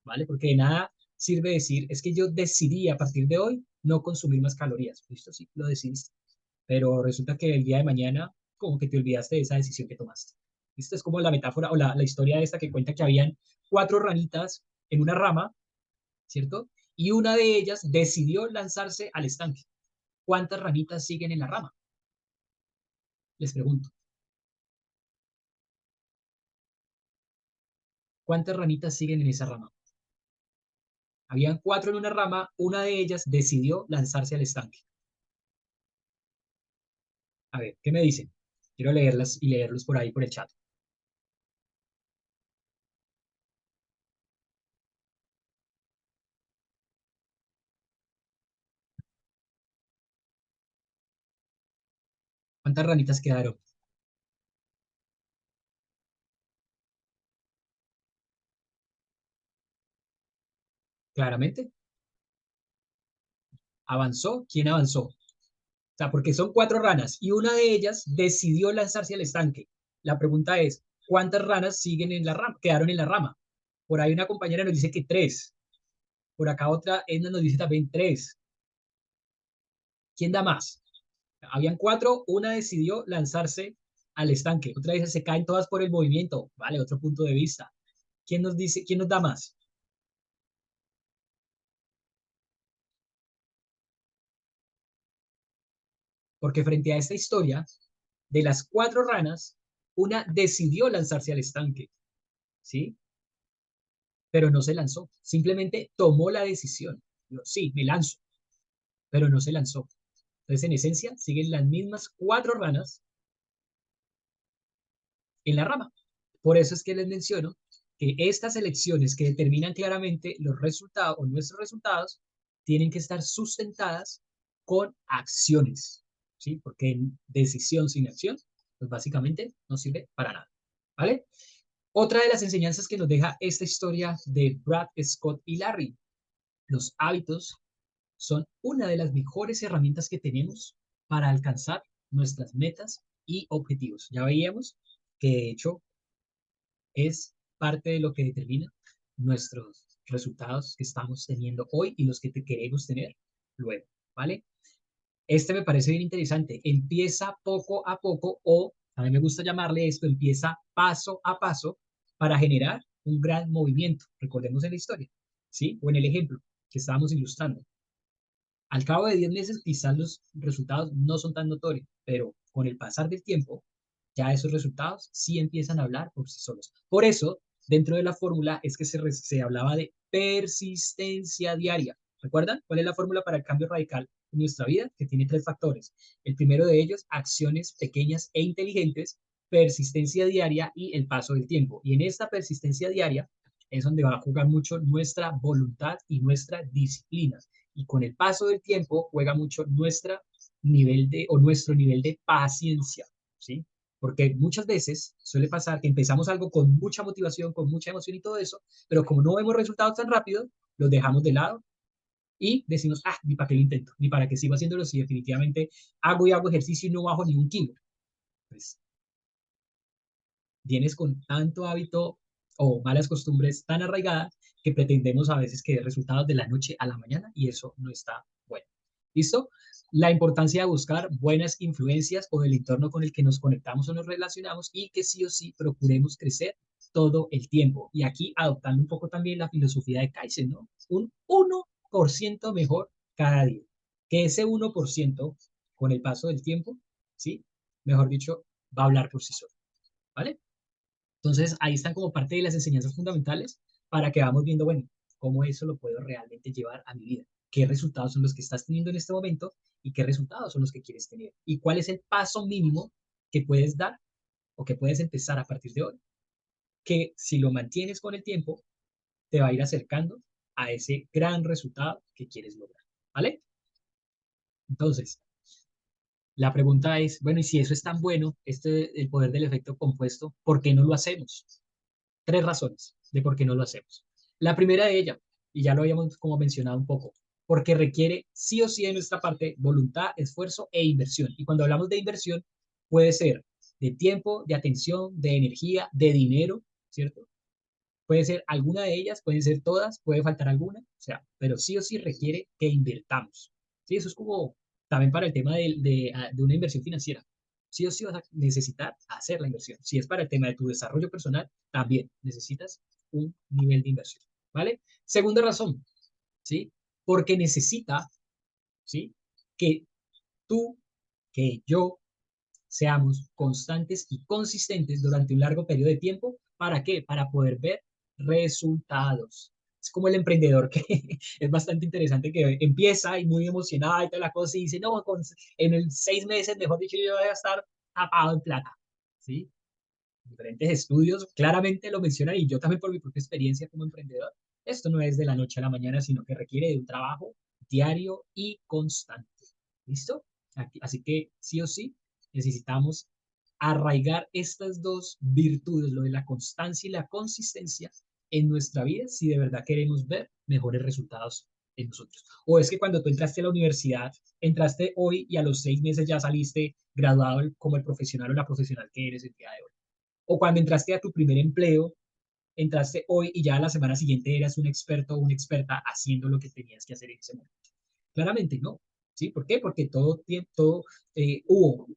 ¿vale? Porque de nada sirve decir, es que yo decidí a partir de hoy no consumir más calorías, ¿listo? Sí, lo decidiste, pero resulta que el día de mañana como que te olvidaste de esa decisión que tomaste. ¿Listo? Es como la metáfora o la historia esta que cuenta que habían 4 ranitas en una rama, ¿cierto? Y una de ellas decidió lanzarse al estanque. ¿Cuántas ranitas siguen en la rama? Les pregunto. ¿Cuántas ranitas siguen en esa rama? Habían 4 en una rama, una de ellas decidió lanzarse al estanque. A ver, ¿qué me dicen? Quiero leerlas y leerlos por ahí por el chat. ¿Cuántas ranitas quedaron? Claramente, avanzó. ¿Quién avanzó? O sea, porque son 4 ranas y una de ellas decidió lanzarse al estanque. La pregunta es, ¿cuántas ranas siguen en la rama, quedaron en la rama? Por ahí una compañera nos dice que 3. Por acá otra, Edna nos dice también 3. ¿Quién da más? Habían 4, una decidió lanzarse al estanque, otra dice se caen todas por el movimiento. Vale, otro punto de vista. ¿Quién nos dice, quién nos da más? Porque frente a esta historia, de las 4 ranas, una decidió lanzarse al estanque, ¿sí? Pero no se lanzó, simplemente tomó la decisión. Dijo, sí, me lanzo, pero no se lanzó. Entonces, en esencia, siguen las mismas 4 ranas en la rama. Por eso es que les menciono que estas elecciones que determinan claramente los resultados o nuestros resultados tienen que estar sustentadas con acciones, ¿sí? Porque en decisión sin acción, pues básicamente no sirve para nada, ¿vale? Otra de las enseñanzas que nos deja esta historia de Brad, Scott y Larry, los hábitos son una de las mejores herramientas que tenemos para alcanzar nuestras metas y objetivos. Ya veíamos que de hecho es parte de lo que determina nuestros resultados que estamos teniendo hoy y los que te queremos tener luego, ¿vale? Este me parece bien interesante. Empieza poco a poco o a mí me gusta llamarle esto, empieza paso a paso para generar un gran movimiento. Recordemos en la historia, ¿sí? O en el ejemplo que estábamos ilustrando. Al cabo de 10 meses, quizás los resultados no son tan notorios, pero con el pasar del tiempo, ya esos resultados sí empiezan a hablar por sí solos. Por eso, dentro de la fórmula es que se hablaba de persistencia diaria. ¿Recuerdan cuál es la fórmula para el cambio radical en nuestra vida? Que tiene tres factores. El primero de ellos, acciones pequeñas e inteligentes, persistencia diaria y el paso del tiempo. Y en esta persistencia diaria es donde va a jugar mucho nuestra voluntad y nuestra disciplina. Y con el paso del tiempo juega mucho nuestro nivel de paciencia, ¿sí? Porque muchas veces suele pasar que empezamos algo con mucha motivación, con mucha emoción y todo eso, pero como no vemos resultados tan rápido, los dejamos de lado y decimos, ah, ni para qué lo intento, ni para qué sigo haciéndolo si definitivamente hago ejercicio y no bajo ni un kilo. Pues vienes con tanto hábito o malas costumbres tan arraigadas que pretendemos a veces que dé resultados de la noche a la mañana y eso no está bueno. ¿Listo? La importancia de buscar buenas influencias o del entorno con el que nos conectamos o nos relacionamos y que sí o sí procuremos crecer todo el tiempo. Y aquí adoptando un poco también la filosofía de Kaizen, ¿no? Un 1% mejor cada día. Que ese 1% con el paso del tiempo, ¿sí? Mejor dicho, va a hablar por sí solo. ¿Vale? Entonces, ahí están como parte de las enseñanzas fundamentales para que vamos viendo, bueno, cómo eso lo puedo realmente llevar a mi vida. ¿Qué resultados son los que estás teniendo en este momento y qué resultados son los que quieres tener? ¿Y cuál es el paso mínimo que puedes dar o que puedes empezar a partir de hoy? Que si lo mantienes con el tiempo, te va a ir acercando a ese gran resultado que quieres lograr. ¿Vale? Entonces, la pregunta es, bueno, y si eso es tan bueno, el poder del efecto compuesto, ¿por qué no lo hacemos? Tres razones de por qué no lo hacemos. La primera de ellas, y ya lo habíamos como mencionado un poco, porque requiere sí o sí de nuestra parte voluntad, esfuerzo e inversión. Y cuando hablamos de inversión, puede ser de tiempo, de atención, de energía, de dinero, ¿cierto? Puede ser alguna de ellas, pueden ser todas, puede faltar alguna, o sea, pero sí o sí requiere que invertamos. Sí, eso es como también para el tema de una inversión financiera. Sí o sí vas a necesitar hacer la inversión. Si es para el tema de tu desarrollo personal, también necesitas un nivel de inversión, ¿vale? Segunda razón, ¿sí? Porque necesita, ¿sí? Que tú, que yo, seamos constantes y consistentes durante un largo periodo de tiempo. ¿Para qué? Para poder ver resultados. Es como el emprendedor que es bastante interesante que empieza y muy emocionado y toda la cosa y dice, no, en el 6 meses, mejor dicho, yo voy a estar tapado en plata. ¿Sí? Diferentes estudios claramente lo mencionan y yo también por mi propia experiencia como emprendedor. Esto no es de la noche a la mañana, sino que requiere de un trabajo diario y constante. ¿Listo? Así que sí o sí necesitamos arraigar estas dos virtudes, lo de la constancia y la consistencia en nuestra vida si de verdad queremos ver mejores resultados en nosotros. O es que cuando tú entraste a la universidad, entraste hoy y a los 6 meses ya saliste graduado como el profesional o la profesional que eres el día de hoy. O cuando entraste a tu primer empleo, entraste hoy y ya la semana siguiente eras un experto o una experta haciendo lo que tenías que hacer en ese momento. Claramente no. ¿Sí? ¿Por qué? Porque hubo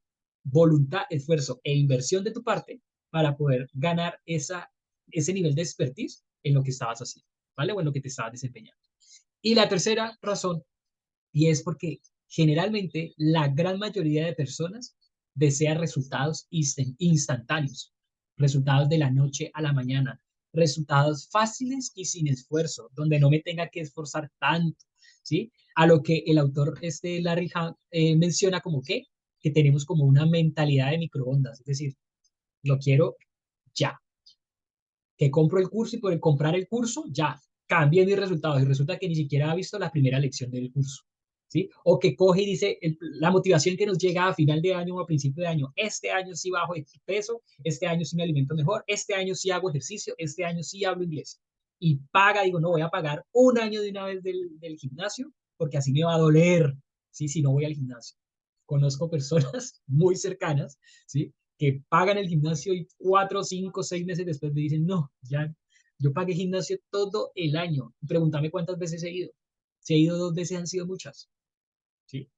voluntad, esfuerzo e inversión de tu parte para poder ganar ese nivel de expertise en lo que estabas haciendo, ¿vale? O en lo que te estabas desempeñando. Y la tercera razón, y es porque generalmente la gran mayoría de personas desea resultados instantáneos, resultados de la noche a la mañana, resultados fáciles y sin esfuerzo, donde no me tenga que esforzar tanto, ¿sí? A lo que el autor Larry Hahn menciona como que tenemos como una mentalidad de microondas, es decir, lo quiero ya, que compro el curso y por el comprar el curso ya cambié mis resultados y resulta que ni siquiera ha visto la primera lección del curso. ¿Sí? O que coge y dice la motivación que nos llega a final de año o a principio de año, este año sí bajo de peso, este año sí me alimento mejor, este año sí hago ejercicio, este año sí hablo inglés. Y paga, digo, no voy a pagar un año de una vez del gimnasio porque así me va a doler, ¿sí? Si no voy al gimnasio. Conozco personas muy cercanas, ¿sí? Que pagan el gimnasio y 4, 5, 6 meses después me dicen, no, ya Yo pagué gimnasio todo el año. Pregúntame cuántas veces he ido. Si he ido 2 veces han sido muchas, ¿sí?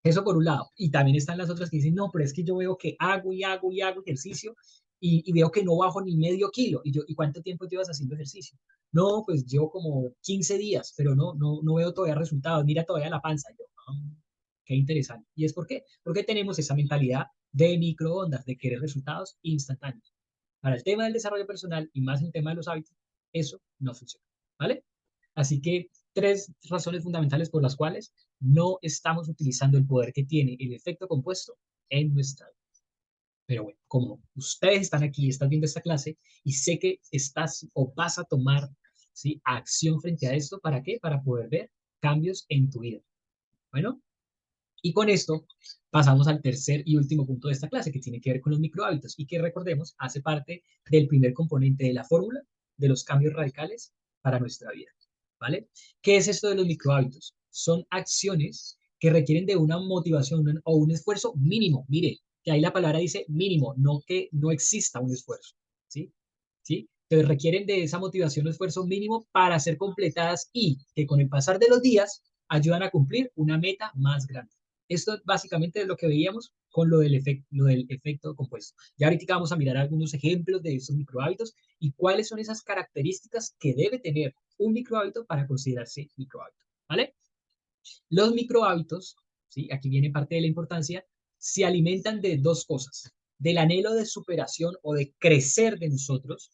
Eso por un lado. Y también están las otras que dicen, no, pero es que yo veo que hago y hago y hago ejercicio y veo que no bajo ni medio kilo. ¿Y cuánto tiempo llevas haciendo ejercicio? No, pues llevo como 15 días, pero no veo todavía resultados. Mira todavía la panza. Y yo, "Ah, qué interesante". ¿Y es por qué? Porque tenemos esa mentalidad de microondas, de querer resultados instantáneos. Para el tema del desarrollo personal y más en el tema de los hábitos, eso no funciona, ¿vale? Así que 3 razones fundamentales por las cuales no estamos utilizando el poder que tiene el efecto compuesto en nuestra vida. Pero bueno, como ustedes están aquí, están viendo esta clase y sé que estás o vas a tomar, ¿sí?, acción frente a esto, ¿para qué? Para poder ver cambios en tu vida. Bueno, y con esto pasamos al tercer y último punto de esta clase, que tiene que ver con los microhábitos y que recordemos hace parte del primer componente de la fórmula de los cambios radicales para nuestra vida. ¿Vale? ¿Qué es esto de los microhábitos? Son acciones que requieren de una motivación o un esfuerzo mínimo. Mire, que ahí la palabra dice mínimo, no que no exista un esfuerzo. ¿Sí? ¿Sí? Entonces requieren de esa motivación o esfuerzo mínimo para ser completadas y que con el pasar de los días ayudan a cumplir una meta más grande. Esto básicamente es lo que veíamos con lo del efecto compuesto. Ya ahorita vamos a mirar algunos ejemplos de estos microhábitos y cuáles son esas características que debe tener un microhábito para considerarse microhábito, ¿vale? Los microhábitos, ¿sí? Aquí viene parte de la importancia, se alimentan de dos cosas, del anhelo de superación o de crecer de nosotros,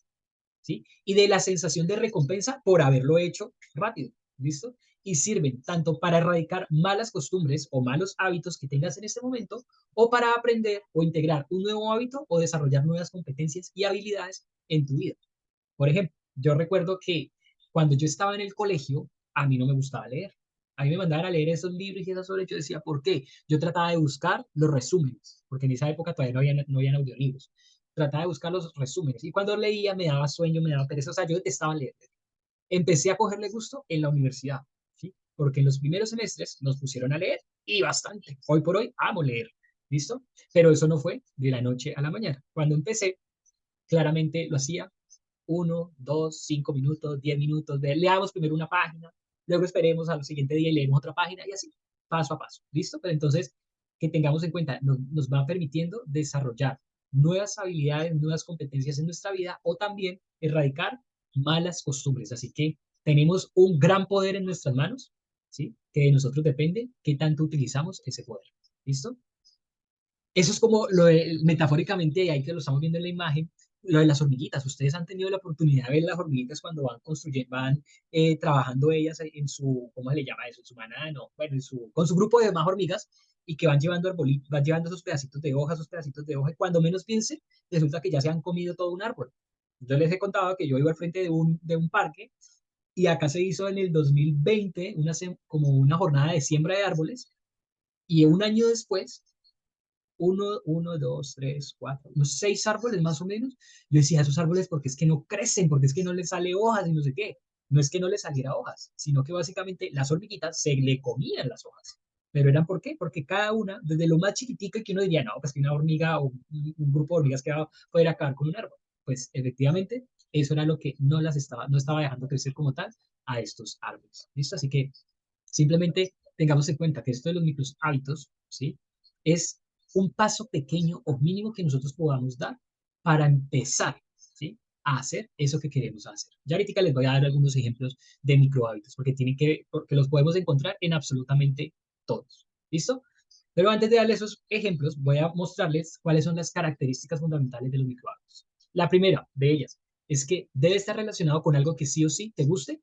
¿sí? Y de la sensación de recompensa por haberlo hecho rápido, ¿listo? Y sirven tanto para erradicar malas costumbres o malos hábitos que tengas en este momento, o para aprender o integrar un nuevo hábito o desarrollar nuevas competencias y habilidades en tu vida. Por ejemplo, yo recuerdo que cuando yo estaba en el colegio, a mí no me gustaba leer. A mí me mandaban a leer esos libros y esas horas. Yo decía, ¿por qué? Yo trataba de buscar los resúmenes, porque en esa época todavía no habían audiolibros. Trataba de buscar los resúmenes. Y cuando leía me daba sueño, me daba pereza. O sea, yo detestaba leer. Empecé a cogerle gusto en la universidad, ¿sí? Porque en los primeros semestres nos pusieron a leer y bastante. Hoy por hoy amo leer, ¿listo? Pero eso no fue de la noche a la mañana. Cuando empecé, claramente lo hacía 1, 2, 5 minutos, 10 minutos, leamos primero una página, luego esperemos al siguiente día y leemos otra página y así, paso a paso. ¿Listo? Pero entonces, que tengamos en cuenta, nos va permitiendo desarrollar nuevas habilidades, nuevas competencias en nuestra vida o también erradicar malas costumbres. Así que tenemos un gran poder en nuestras manos, ¿sí? Que de nosotros depende qué tanto utilizamos ese poder. ¿Listo? Eso es como metafóricamente, y ahí que lo estamos viendo en la imagen, lo de las hormiguitas. Ustedes han tenido la oportunidad de ver las hormiguitas cuando van construyendo, van trabajando ellas en su, ¿cómo se le llama eso? En su manada, no, bueno, con su grupo de demás hormigas y que van llevando arbolitos, van llevando esos pedacitos de hoja, y cuando menos piense, resulta que ya se han comido todo un árbol. Yo les he contado que yo iba al frente de un parque y acá se hizo en el 2020 como una jornada de siembra de árboles y un año después uno, dos, tres, cuatro, unos 6 árboles más o menos. Yo decía, esos árboles, porque es que no crecen, porque es que no les sale hojas y no sé qué. No es que no les saliera hojas, sino que básicamente las hormiguitas se le comían las hojas. ¿Pero eran por qué? Porque cada una, desde lo más chiquitica que uno diría, no, pues que una hormiga o un grupo de hormigas que va a poder acabar con un árbol. Pues efectivamente, eso era lo que no estaba dejando crecer como tal a estos árboles. ¿Listo? Así que simplemente tengamos en cuenta que esto de los micros hábitos, ¿sí? Es un paso pequeño o mínimo que nosotros podamos dar para empezar, ¿sí? A hacer eso que queremos hacer. Ya ahorita les voy a dar algunos ejemplos de micro hábitos, porque los podemos encontrar en absolutamente todos. ¿Listo? Pero antes de darles esos ejemplos, voy a mostrarles cuáles son las características fundamentales de los micro hábitos. La primera de ellas es que debe estar relacionado con algo que sí o sí te guste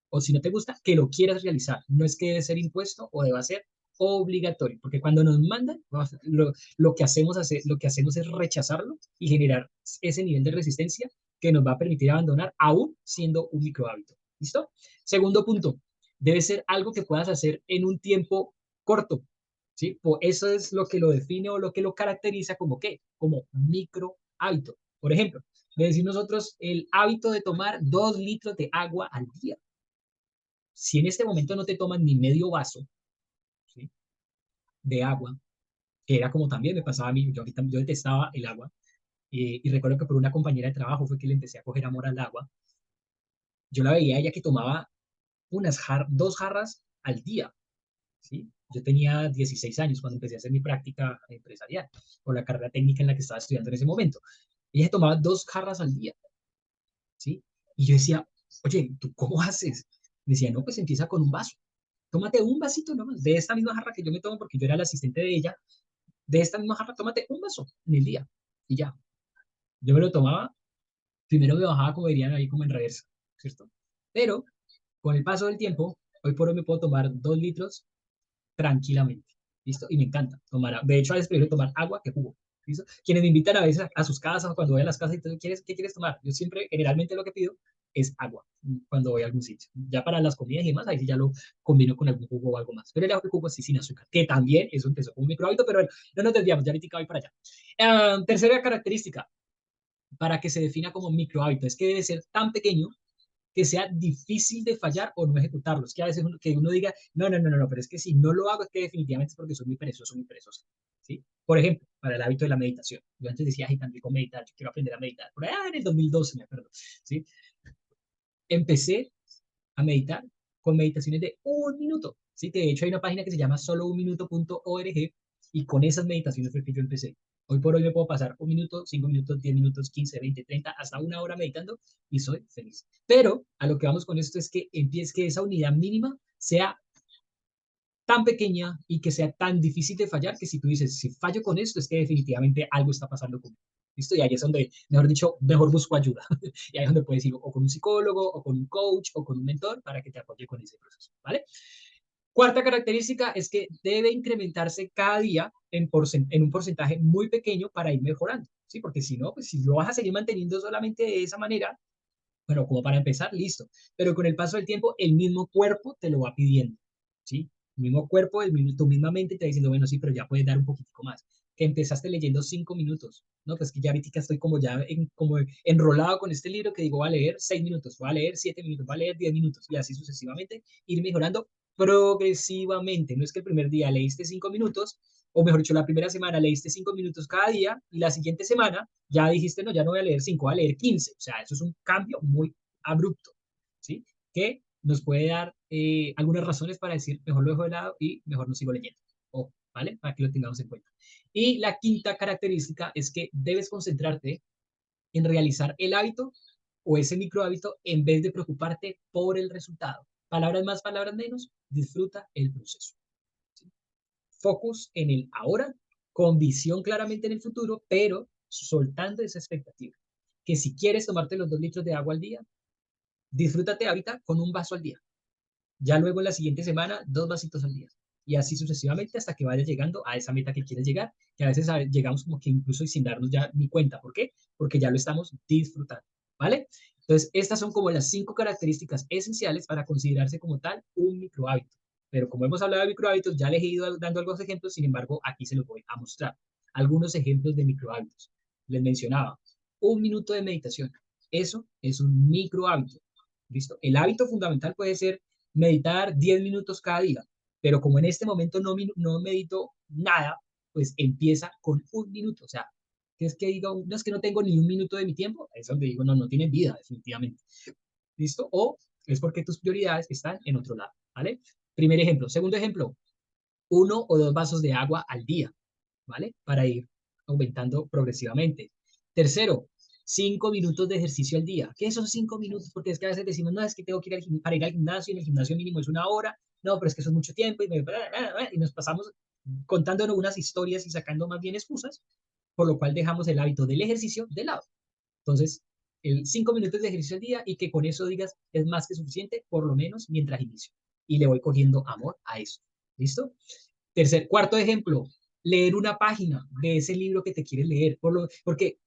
o si no te gusta, que lo quieras realizar. No es que debe ser impuesto o deba ser obligatorio, porque cuando nos mandan, lo que hacemos es rechazarlo y generar ese nivel de resistencia que nos va a permitir abandonar aún siendo un micro hábito. ¿Listo? Segundo punto, debe ser algo que puedas hacer en un tiempo corto. ¿Sí? Eso es lo que lo define o lo que lo caracteriza como qué, como micro hábito. Por ejemplo, de decir nosotros el hábito de tomar 2 litros de agua al día. Si en este momento no te toman ni medio vaso, ¿sí?, de agua, que era como también me pasaba a mí, yo detestaba el agua, y recuerdo que por una compañera de trabajo fue que le empecé a coger amor al agua, yo la veía a ella que tomaba dos jarras al día, ¿sí? Yo tenía 16 años cuando empecé a hacer mi práctica empresarial, por la carrera técnica en la que estaba estudiando en ese momento. Ella tomaba 2 jarras al día, ¿sí? Y yo decía, oye, ¿tú cómo haces? Me decía, no, pues empieza con un vaso. Tómate un vasito nomás de esta misma jarra que yo me tomo porque yo era el asistente de ella. De esta misma jarra, tómate un vaso en el día. Y ya. Yo me lo tomaba, primero me bajaba, como dirían ahí, como en reversa, ¿cierto? Pero con el paso del tiempo, hoy por hoy me puedo tomar 2 litros tranquilamente. ¿Listo? Y me encanta tomar. De hecho, a veces prefiero tomar agua que jugo. ¿Listo? Quienes me invitan a veces a sus casas o cuando voy a las casas y todo, ¿qué quieres tomar? Yo siempre, generalmente lo que pido es agua cuando voy a algún sitio. Ya para las comidas y demás, ahí sí ya lo combino con algún jugo o algo más. Pero el jugo sí sin azúcar, que también eso empezó como un micro hábito, pero bueno, no nos desviamos, ya ahorita voy para allá. Tercera característica para que se defina como micro hábito es que debe ser tan pequeño que sea difícil de fallar o no ejecutarlo. Es que a veces que uno diga, no, no, no, no, no, pero es que si no lo hago es que definitivamente es porque soy muy perezoso, muy perezoso. ¿Sí? Por ejemplo, para el hábito de la meditación. Yo antes decía, ay, tan rico meditar, yo quiero aprender a meditar. Por allá en el 2012, me acuerdo. ¿Sí? Empecé a meditar con meditaciones de 1 minuto. ¿Sí? De hecho, hay una página que se llama solouminuto.org y con esas meditaciones fue que yo empecé. Hoy por hoy me puedo pasar 1 minuto, 5 minutos, 10 minutos, 15, 20, 30, hasta 1 hora meditando y soy feliz. Pero a lo que vamos con esto es que empieces que esa unidad mínima sea tan pequeña y que sea tan difícil de fallar que si tú dices, si fallo con esto es que definitivamente algo está pasando conmigo. ¿Listo? Y ahí es donde, mejor dicho, mejor busco ayuda. Y ahí es donde puedes ir o con un psicólogo, o con un coach, o con un mentor para que te apoye con ese proceso. ¿Vale? Cuarta característica es que debe incrementarse cada día en un porcentaje muy pequeño para ir mejorando, ¿sí? Porque si no, pues si lo vas a seguir manteniendo solamente de esa manera, bueno, como para empezar, listo. Pero con el paso del tiempo, el mismo cuerpo te lo va pidiendo, ¿sí? El mismo cuerpo, tu misma mente te va diciendo, bueno, sí, pero ya puedes dar un poquitico más. Que empezaste leyendo 5 minutos, ¿no? Pues que ya ahorita estoy como ya como enrolado con este libro que digo, voy a leer 6 minutos, voy a leer 7 minutos, voy a leer 10 minutos, y así sucesivamente, ir mejorando progresivamente. No es que el primer día leíste 5 minutos, o mejor dicho, la primera semana leíste 5 minutos cada día, y la siguiente semana ya dijiste, no, ya no voy a leer 5, voy a leer 15. O sea, eso es un cambio muy abrupto, ¿sí? Que nos puede dar algunas razones para decir, mejor lo dejo de lado y mejor no sigo leyendo. Ojo, ¿vale? Para que lo tengamos en cuenta. Y la quinta característica es que debes concentrarte en realizar el hábito o ese micro hábito en vez de preocuparte por el resultado. Palabras más, palabras menos, disfruta el proceso. ¿Sí? Focus en el ahora, con visión claramente en el futuro, pero soltando esa expectativa. Que si quieres tomarte los 2 litros de agua al día, disfrútate ahorita con un vaso al día. Ya luego en la siguiente semana, 2 vasitos al día. Y así sucesivamente hasta que vayas llegando a esa meta que quieres llegar, que a veces llegamos como que incluso sin darnos ya ni cuenta. ¿Por qué? Porque ya lo estamos disfrutando. ¿Vale? Entonces, estas son como las 5 características esenciales para considerarse como tal un microhábito. Pero como hemos hablado de microhábitos, ya les he ido dando algunos ejemplos, sin embargo, aquí se los voy a mostrar. Algunos ejemplos de microhábitos. Les mencionaba, 1 minuto de meditación. Eso es un microhábito. ¿Listo? El hábito fundamental puede ser meditar 10 minutos cada día, pero como en este momento no medito nada, pues empieza con 1 minuto. O sea, que es que digo, no es que no tengo ni 1 minuto de mi tiempo, es donde digo, no, no tienen vida, definitivamente. ¿Listo? O es porque tus prioridades están en otro lado, ¿vale? Primer ejemplo. Segundo ejemplo, 1 o 2 vasos de agua al día, ¿vale? Para ir aumentando progresivamente. Tercero, 5 minutos de ejercicio al día. ¿Qué son 5 minutos? Porque es que a veces decimos, no, es que tengo que ir para ir al gimnasio y en el gimnasio mínimo es 1 hora. No, pero es que eso es mucho tiempo y nos pasamos contándonos unas historias y sacando más bien excusas, por lo cual dejamos el hábito del ejercicio de lado. Entonces, 5 minutos de ejercicio al día y que con eso digas es más que suficiente, por lo menos mientras inicio. Y le voy cogiendo amor a eso. ¿Listo? Cuarto ejemplo, leer una página de ese libro que te quieres leer. Porque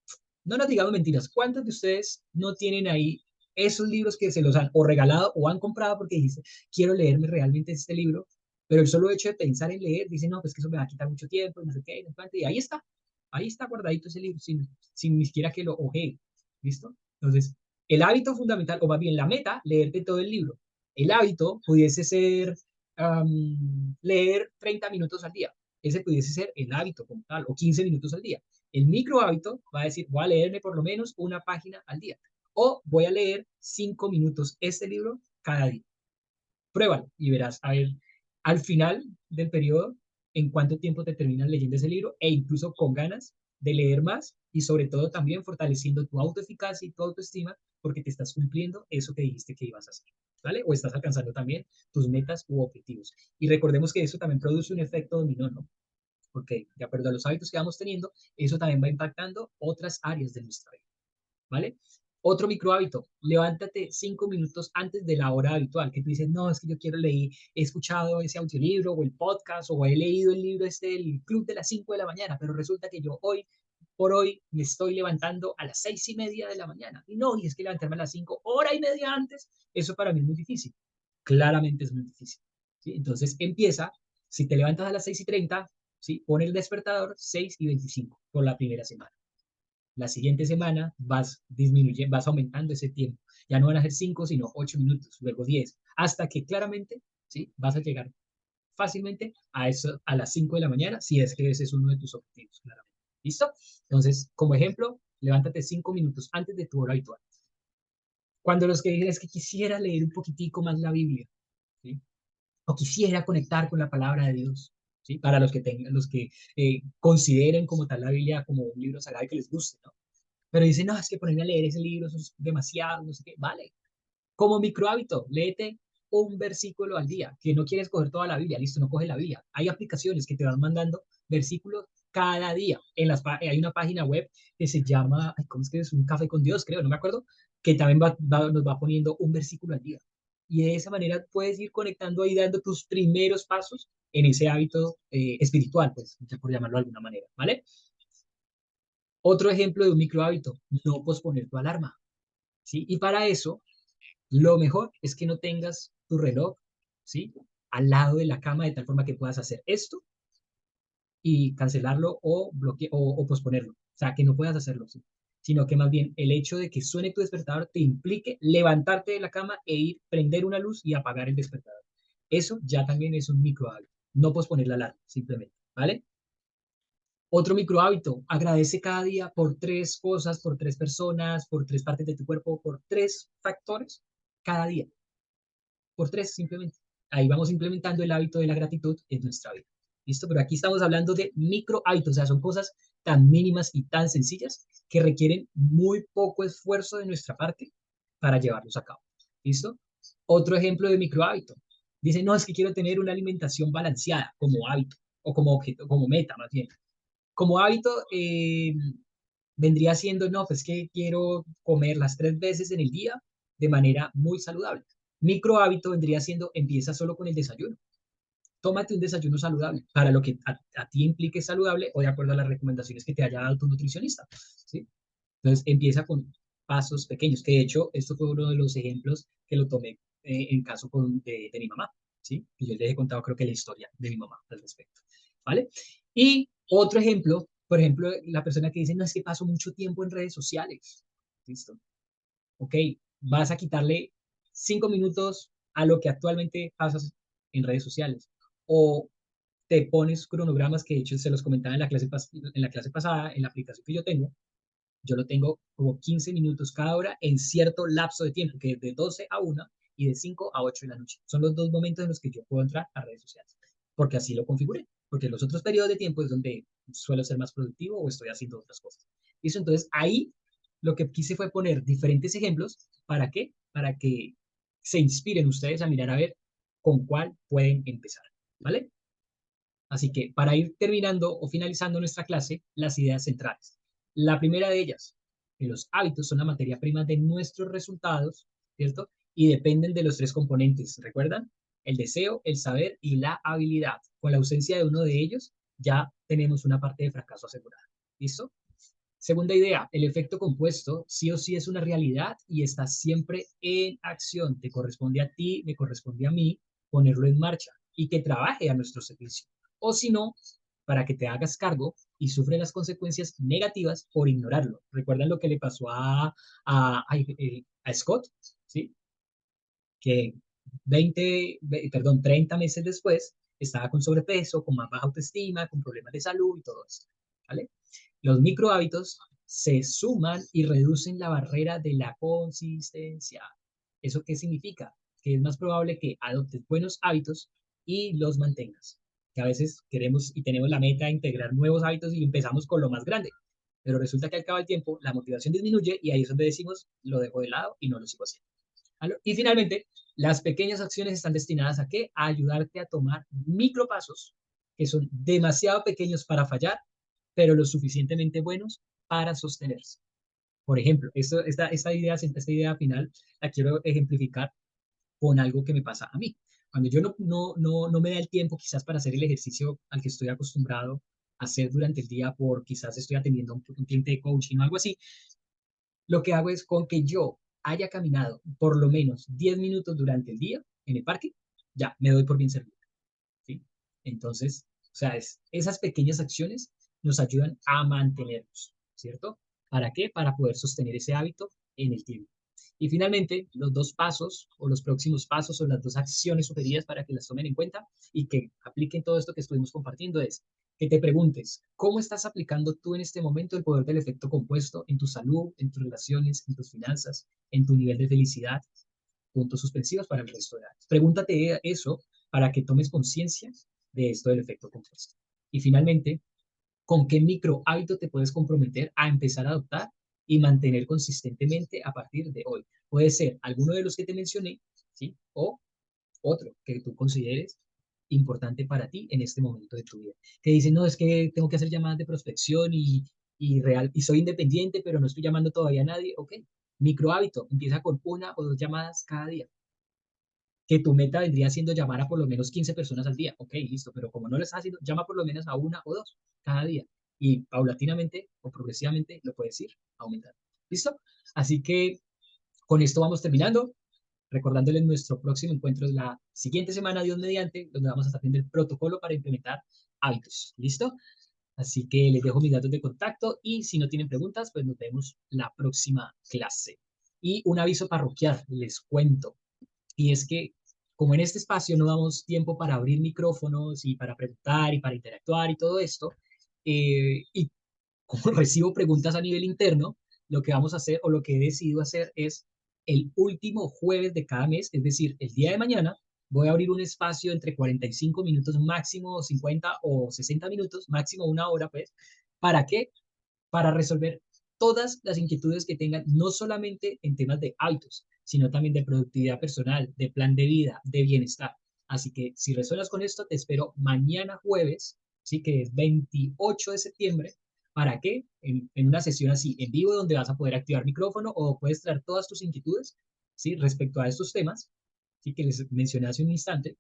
no nos digamos mentiras, ¿cuántos de ustedes no tienen ahí esos libros que se los han o regalado o han comprado porque dice, quiero leerme realmente este libro, pero el solo hecho de pensar en leer, dice, no, pues que eso me va a quitar mucho tiempo, no sé qué, no sé cuánto, y ahí está guardadito ese libro, sin ni siquiera que lo ojee, ¿listo? Entonces, el hábito fundamental, o más bien la meta, leerte todo el libro. El hábito pudiese ser leer 30 minutos al día. Ese pudiese ser el hábito como tal, o 15 minutos al día. El micro hábito va a decir, voy a leerme por lo menos una página al día. o voy a leer 5 minutos este libro cada día. Pruébalo y verás, a ver, al final del periodo, en cuánto tiempo te terminas leyendo ese libro e incluso con ganas de leer más y sobre todo también fortaleciendo tu autoeficacia y tu autoestima porque te estás cumpliendo eso que dijiste que ibas a hacer, ¿vale? O estás alcanzando también tus metas u objetivos. Y recordemos que eso también produce un efecto dominó, ¿no? Porque de acuerdo a los hábitos que vamos teniendo, eso también va impactando otras áreas de nuestra vida, ¿vale? Otro micro hábito, levántate 5 minutos antes de la hora habitual, que tú dices, no, es que yo quiero leer, he escuchado ese audiolibro o el podcast o he leído el libro este, el club de las 5 de la mañana, pero resulta que yo hoy, por hoy, me estoy levantando a las 6:30 de la mañana. Y no, y es que levantarme a las 5, hora y media antes, eso para mí es muy difícil. Claramente es muy difícil. ¿Sí? Entonces empieza, si te levantas a las 6:30, ¿sí? Pon el despertador 6:25 por la primera semana. La siguiente semana vas disminuyendo, vas aumentando ese tiempo. Ya no van a ser 5, sino 8 minutos, luego 10, hasta que claramente, ¿sí? Vas a llegar fácilmente a eso, a las 5 de la mañana, si es que ese es uno de tus objetivos, claramente. ¿Listo? Entonces, como ejemplo, levántate 5 minutos antes de tu hora habitual. Cuando los que dicen es que quisiera leer un poquitico más la Biblia, ¿sí? O quisiera conectar con la palabra de Dios, ¿sí? Para los que tengan, los que consideren como tal la Biblia como un libro sagrado y que les guste, ¿no? Pero dicen, no, es que ponerme a leer ese libro eso es demasiado, no sé qué. Vale, como micro hábito, léete un versículo al día. Que no quieres coger toda la Biblia, listo, no coge la Biblia. Hay aplicaciones que te van mandando versículos cada día. Hay una página web que se llama, ay, ¿cómo es que es? Un café con Dios, creo, no me acuerdo, que también nos va poniendo un versículo al día. Y de esa manera puedes ir conectando ahí, dando tus primeros pasos en ese hábito espiritual, pues, por llamarlo de alguna manera, ¿vale? Otro ejemplo de un micro hábito, no posponer tu alarma, ¿sí? Y para eso, lo mejor es que no tengas tu reloj, ¿sí? Al lado de la cama de tal forma que puedas hacer esto y cancelarlo o, o posponerlo. O sea, que no puedas hacerlo, ¿sí? Sino que más bien el hecho de que suene tu despertador te implique levantarte de la cama e ir, prender una luz y apagar el despertador. Eso ya también es un micro hábito. No posponer la alarma, simplemente, ¿vale? Otro micro hábito, agradece cada día por 3 cosas, por 3 personas, por 3 partes de tu cuerpo, por 3 factores cada día, por 3 simplemente. Ahí vamos implementando el hábito de la gratitud en nuestra vida. ¿Listo? Pero aquí estamos hablando de micro hábitos, o sea, son cosas tan mínimas y tan sencillas que requieren muy poco esfuerzo de nuestra parte para llevarlos a cabo. ¿Listo? Otro ejemplo de micro hábito. Dice, no, es que quiero tener una alimentación balanceada como hábito o como objeto, como meta más bien. Como hábito, vendría siendo, no, pues que quiero comer las 3 veces en el día de manera muy saludable. Micro hábito vendría siendo, empieza solo con el desayuno. Tómate un desayuno saludable para lo que a ti implique saludable o de acuerdo a las recomendaciones que te haya dado tu nutricionista. ¿Sí? Entonces, empieza con pasos pequeños, que de hecho, esto fue uno de los ejemplos que lo tomé en caso de mi mamá. ¿Sí? Y yo les he contado, creo que la historia de mi mamá al respecto. ¿Vale? Y otro ejemplo, por ejemplo, la persona que dice, no, es que paso mucho tiempo en redes sociales. ¿Listo? Ok, vas a quitarle 5 minutos a lo que actualmente pasas en redes sociales. O te pones cronogramas que de hecho se los comentaba en la clase pasada, en la aplicación que yo tengo. Yo lo tengo como 15 minutos cada hora en cierto lapso de tiempo, que es de 12 a 1 y de 5 a 8 de la noche. Son los 2 momentos en los que yo puedo entrar a redes sociales, porque así lo configuré, porque los otros periodos de tiempo es donde suelo ser más productivo o estoy haciendo otras cosas. ¿Listo? Entonces ahí lo que quise fue poner diferentes ejemplos. ¿Para qué? Para que se inspiren ustedes a mirar a ver con cuál pueden empezar. ¿Vale? Así que para ir terminando o finalizando nuestra clase, las ideas centrales. La primera de ellas, que los hábitos son la materia prima de nuestros resultados, ¿cierto? Y dependen de los 3 componentes, ¿recuerdan? El deseo, el saber y la habilidad. Con la ausencia de uno de ellos, ya tenemos una parte de fracaso asegurada. ¿Listo? Segunda idea, el efecto compuesto sí o sí es una realidad y está siempre en acción. Te corresponde a ti, me corresponde a mí ponerlo en marcha y que trabaje a nuestro servicio. O si no, para que te hagas cargo y sufre las consecuencias negativas por ignorarlo. ¿Recuerdan lo que le pasó a Scott? ¿Sí? Que 30 meses después estaba con sobrepeso, con más baja autoestima, con problemas de salud y todo eso. ¿Vale? Los micro hábitos se suman y reducen la barrera de la consistencia. ¿Eso qué significa? Que es más probable que adoptes buenos hábitos y los mantengas. Que a veces queremos y tenemos la meta de integrar nuevos hábitos y empezamos con lo más grande, pero resulta que al cabo del tiempo la motivación disminuye y ahí es donde decimos, lo dejo de lado y no lo sigo haciendo. ¿Vale? Y finalmente, las pequeñas acciones están destinadas a qué? A ayudarte a tomar micropasos que son demasiado pequeños para fallar, pero lo suficientemente buenos para sostenerse. Por ejemplo, esta idea final la quiero ejemplificar con algo que me pasa a mí. Cuando yo no me da el tiempo quizás para hacer el ejercicio al que estoy acostumbrado a hacer durante el día por quizás estoy atendiendo a un cliente de coaching o algo así, lo que hago es con que yo haya caminado por lo menos 10 minutos durante el día en el parque, ya me doy por bien servido. ¿Sí? Entonces, o sea, esas pequeñas acciones nos ayudan a mantenernos, ¿cierto? ¿Para qué? Para poder sostener ese hábito en el tiempo. Y finalmente, los dos pasos o los próximos pasos o las dos acciones sugeridas para que las tomen en cuenta y que apliquen todo esto que estuvimos compartiendo es que te preguntes, ¿cómo estás aplicando tú en este momento el poder del efecto compuesto en tu salud, en tus relaciones, en tus finanzas, en tu nivel de felicidad? Puntos suspensivos para el resto de años. Pregúntate eso para que tomes conciencia de esto del efecto compuesto. Y finalmente, ¿con qué micro hábito te puedes comprometer a empezar a adoptar y mantener consistentemente a partir de hoy? Puede ser alguno de los que te mencioné, ¿sí? O otro que tú consideres importante para ti en este momento de tu vida. Que dicen, no, es que tengo que hacer llamadas de prospección y soy independiente, pero no estoy llamando todavía a nadie. Ok, micro hábito, empieza con una o dos llamadas cada día. Que tu meta vendría siendo llamar a por lo menos 15 personas al día. Ok, listo, pero como no lo estás haciendo, llama por lo menos a una o dos cada día. Y paulatinamente o progresivamente lo puedes ir aumentando. ¿Listo? Así que con esto vamos terminando. Recordándoles nuestro próximo encuentro es la siguiente semana, Dios mediante, donde vamos a estar viendo el protocolo para implementar hábitos. ¿Listo? Así que les dejo mis datos de contacto y si no tienen preguntas, pues nos vemos la próxima clase. Y un aviso parroquial, les cuento. Y es que como en este espacio no damos tiempo para abrir micrófonos y para preguntar y para interactuar y todo esto, y como recibo preguntas a nivel interno, lo que vamos a hacer o lo que he decidido hacer es el último jueves de cada mes, es decir, el día de mañana, voy a abrir un espacio entre 45 minutos máximo, 50 o 60 minutos, máximo una hora, pues, ¿para qué? Para resolver todas las inquietudes que tengan, no solamente en temas de hábitos, sino también de productividad personal, de plan de vida, de bienestar. Así que si resuenas con esto, te espero mañana jueves, sí que es 28 de septiembre. ¿Para qué? En una sesión así, en vivo, donde vas a poder activar micrófono o puedes traer todas tus inquietudes, ¿sí? Respecto a estos temas, ¿sí? Que les mencioné hace un instante,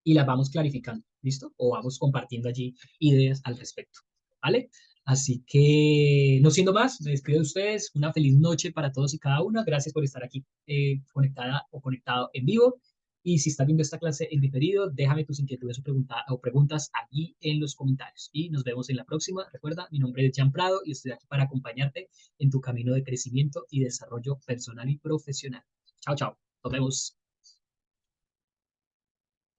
y las vamos clarificando, ¿listo? O vamos compartiendo allí ideas al respecto, ¿vale? Así que, no siendo más, me despido de ustedes. Una feliz noche para todos y cada una. Gracias por estar aquí conectada o conectado en vivo. Y si estás viendo esta clase en diferido, déjame tus inquietudes o preguntas allí en los comentarios. Y nos vemos en la próxima. Recuerda, mi nombre es Jean Prado y estoy aquí para acompañarte en tu camino de crecimiento y desarrollo personal y profesional. Chao, chao. Nos vemos.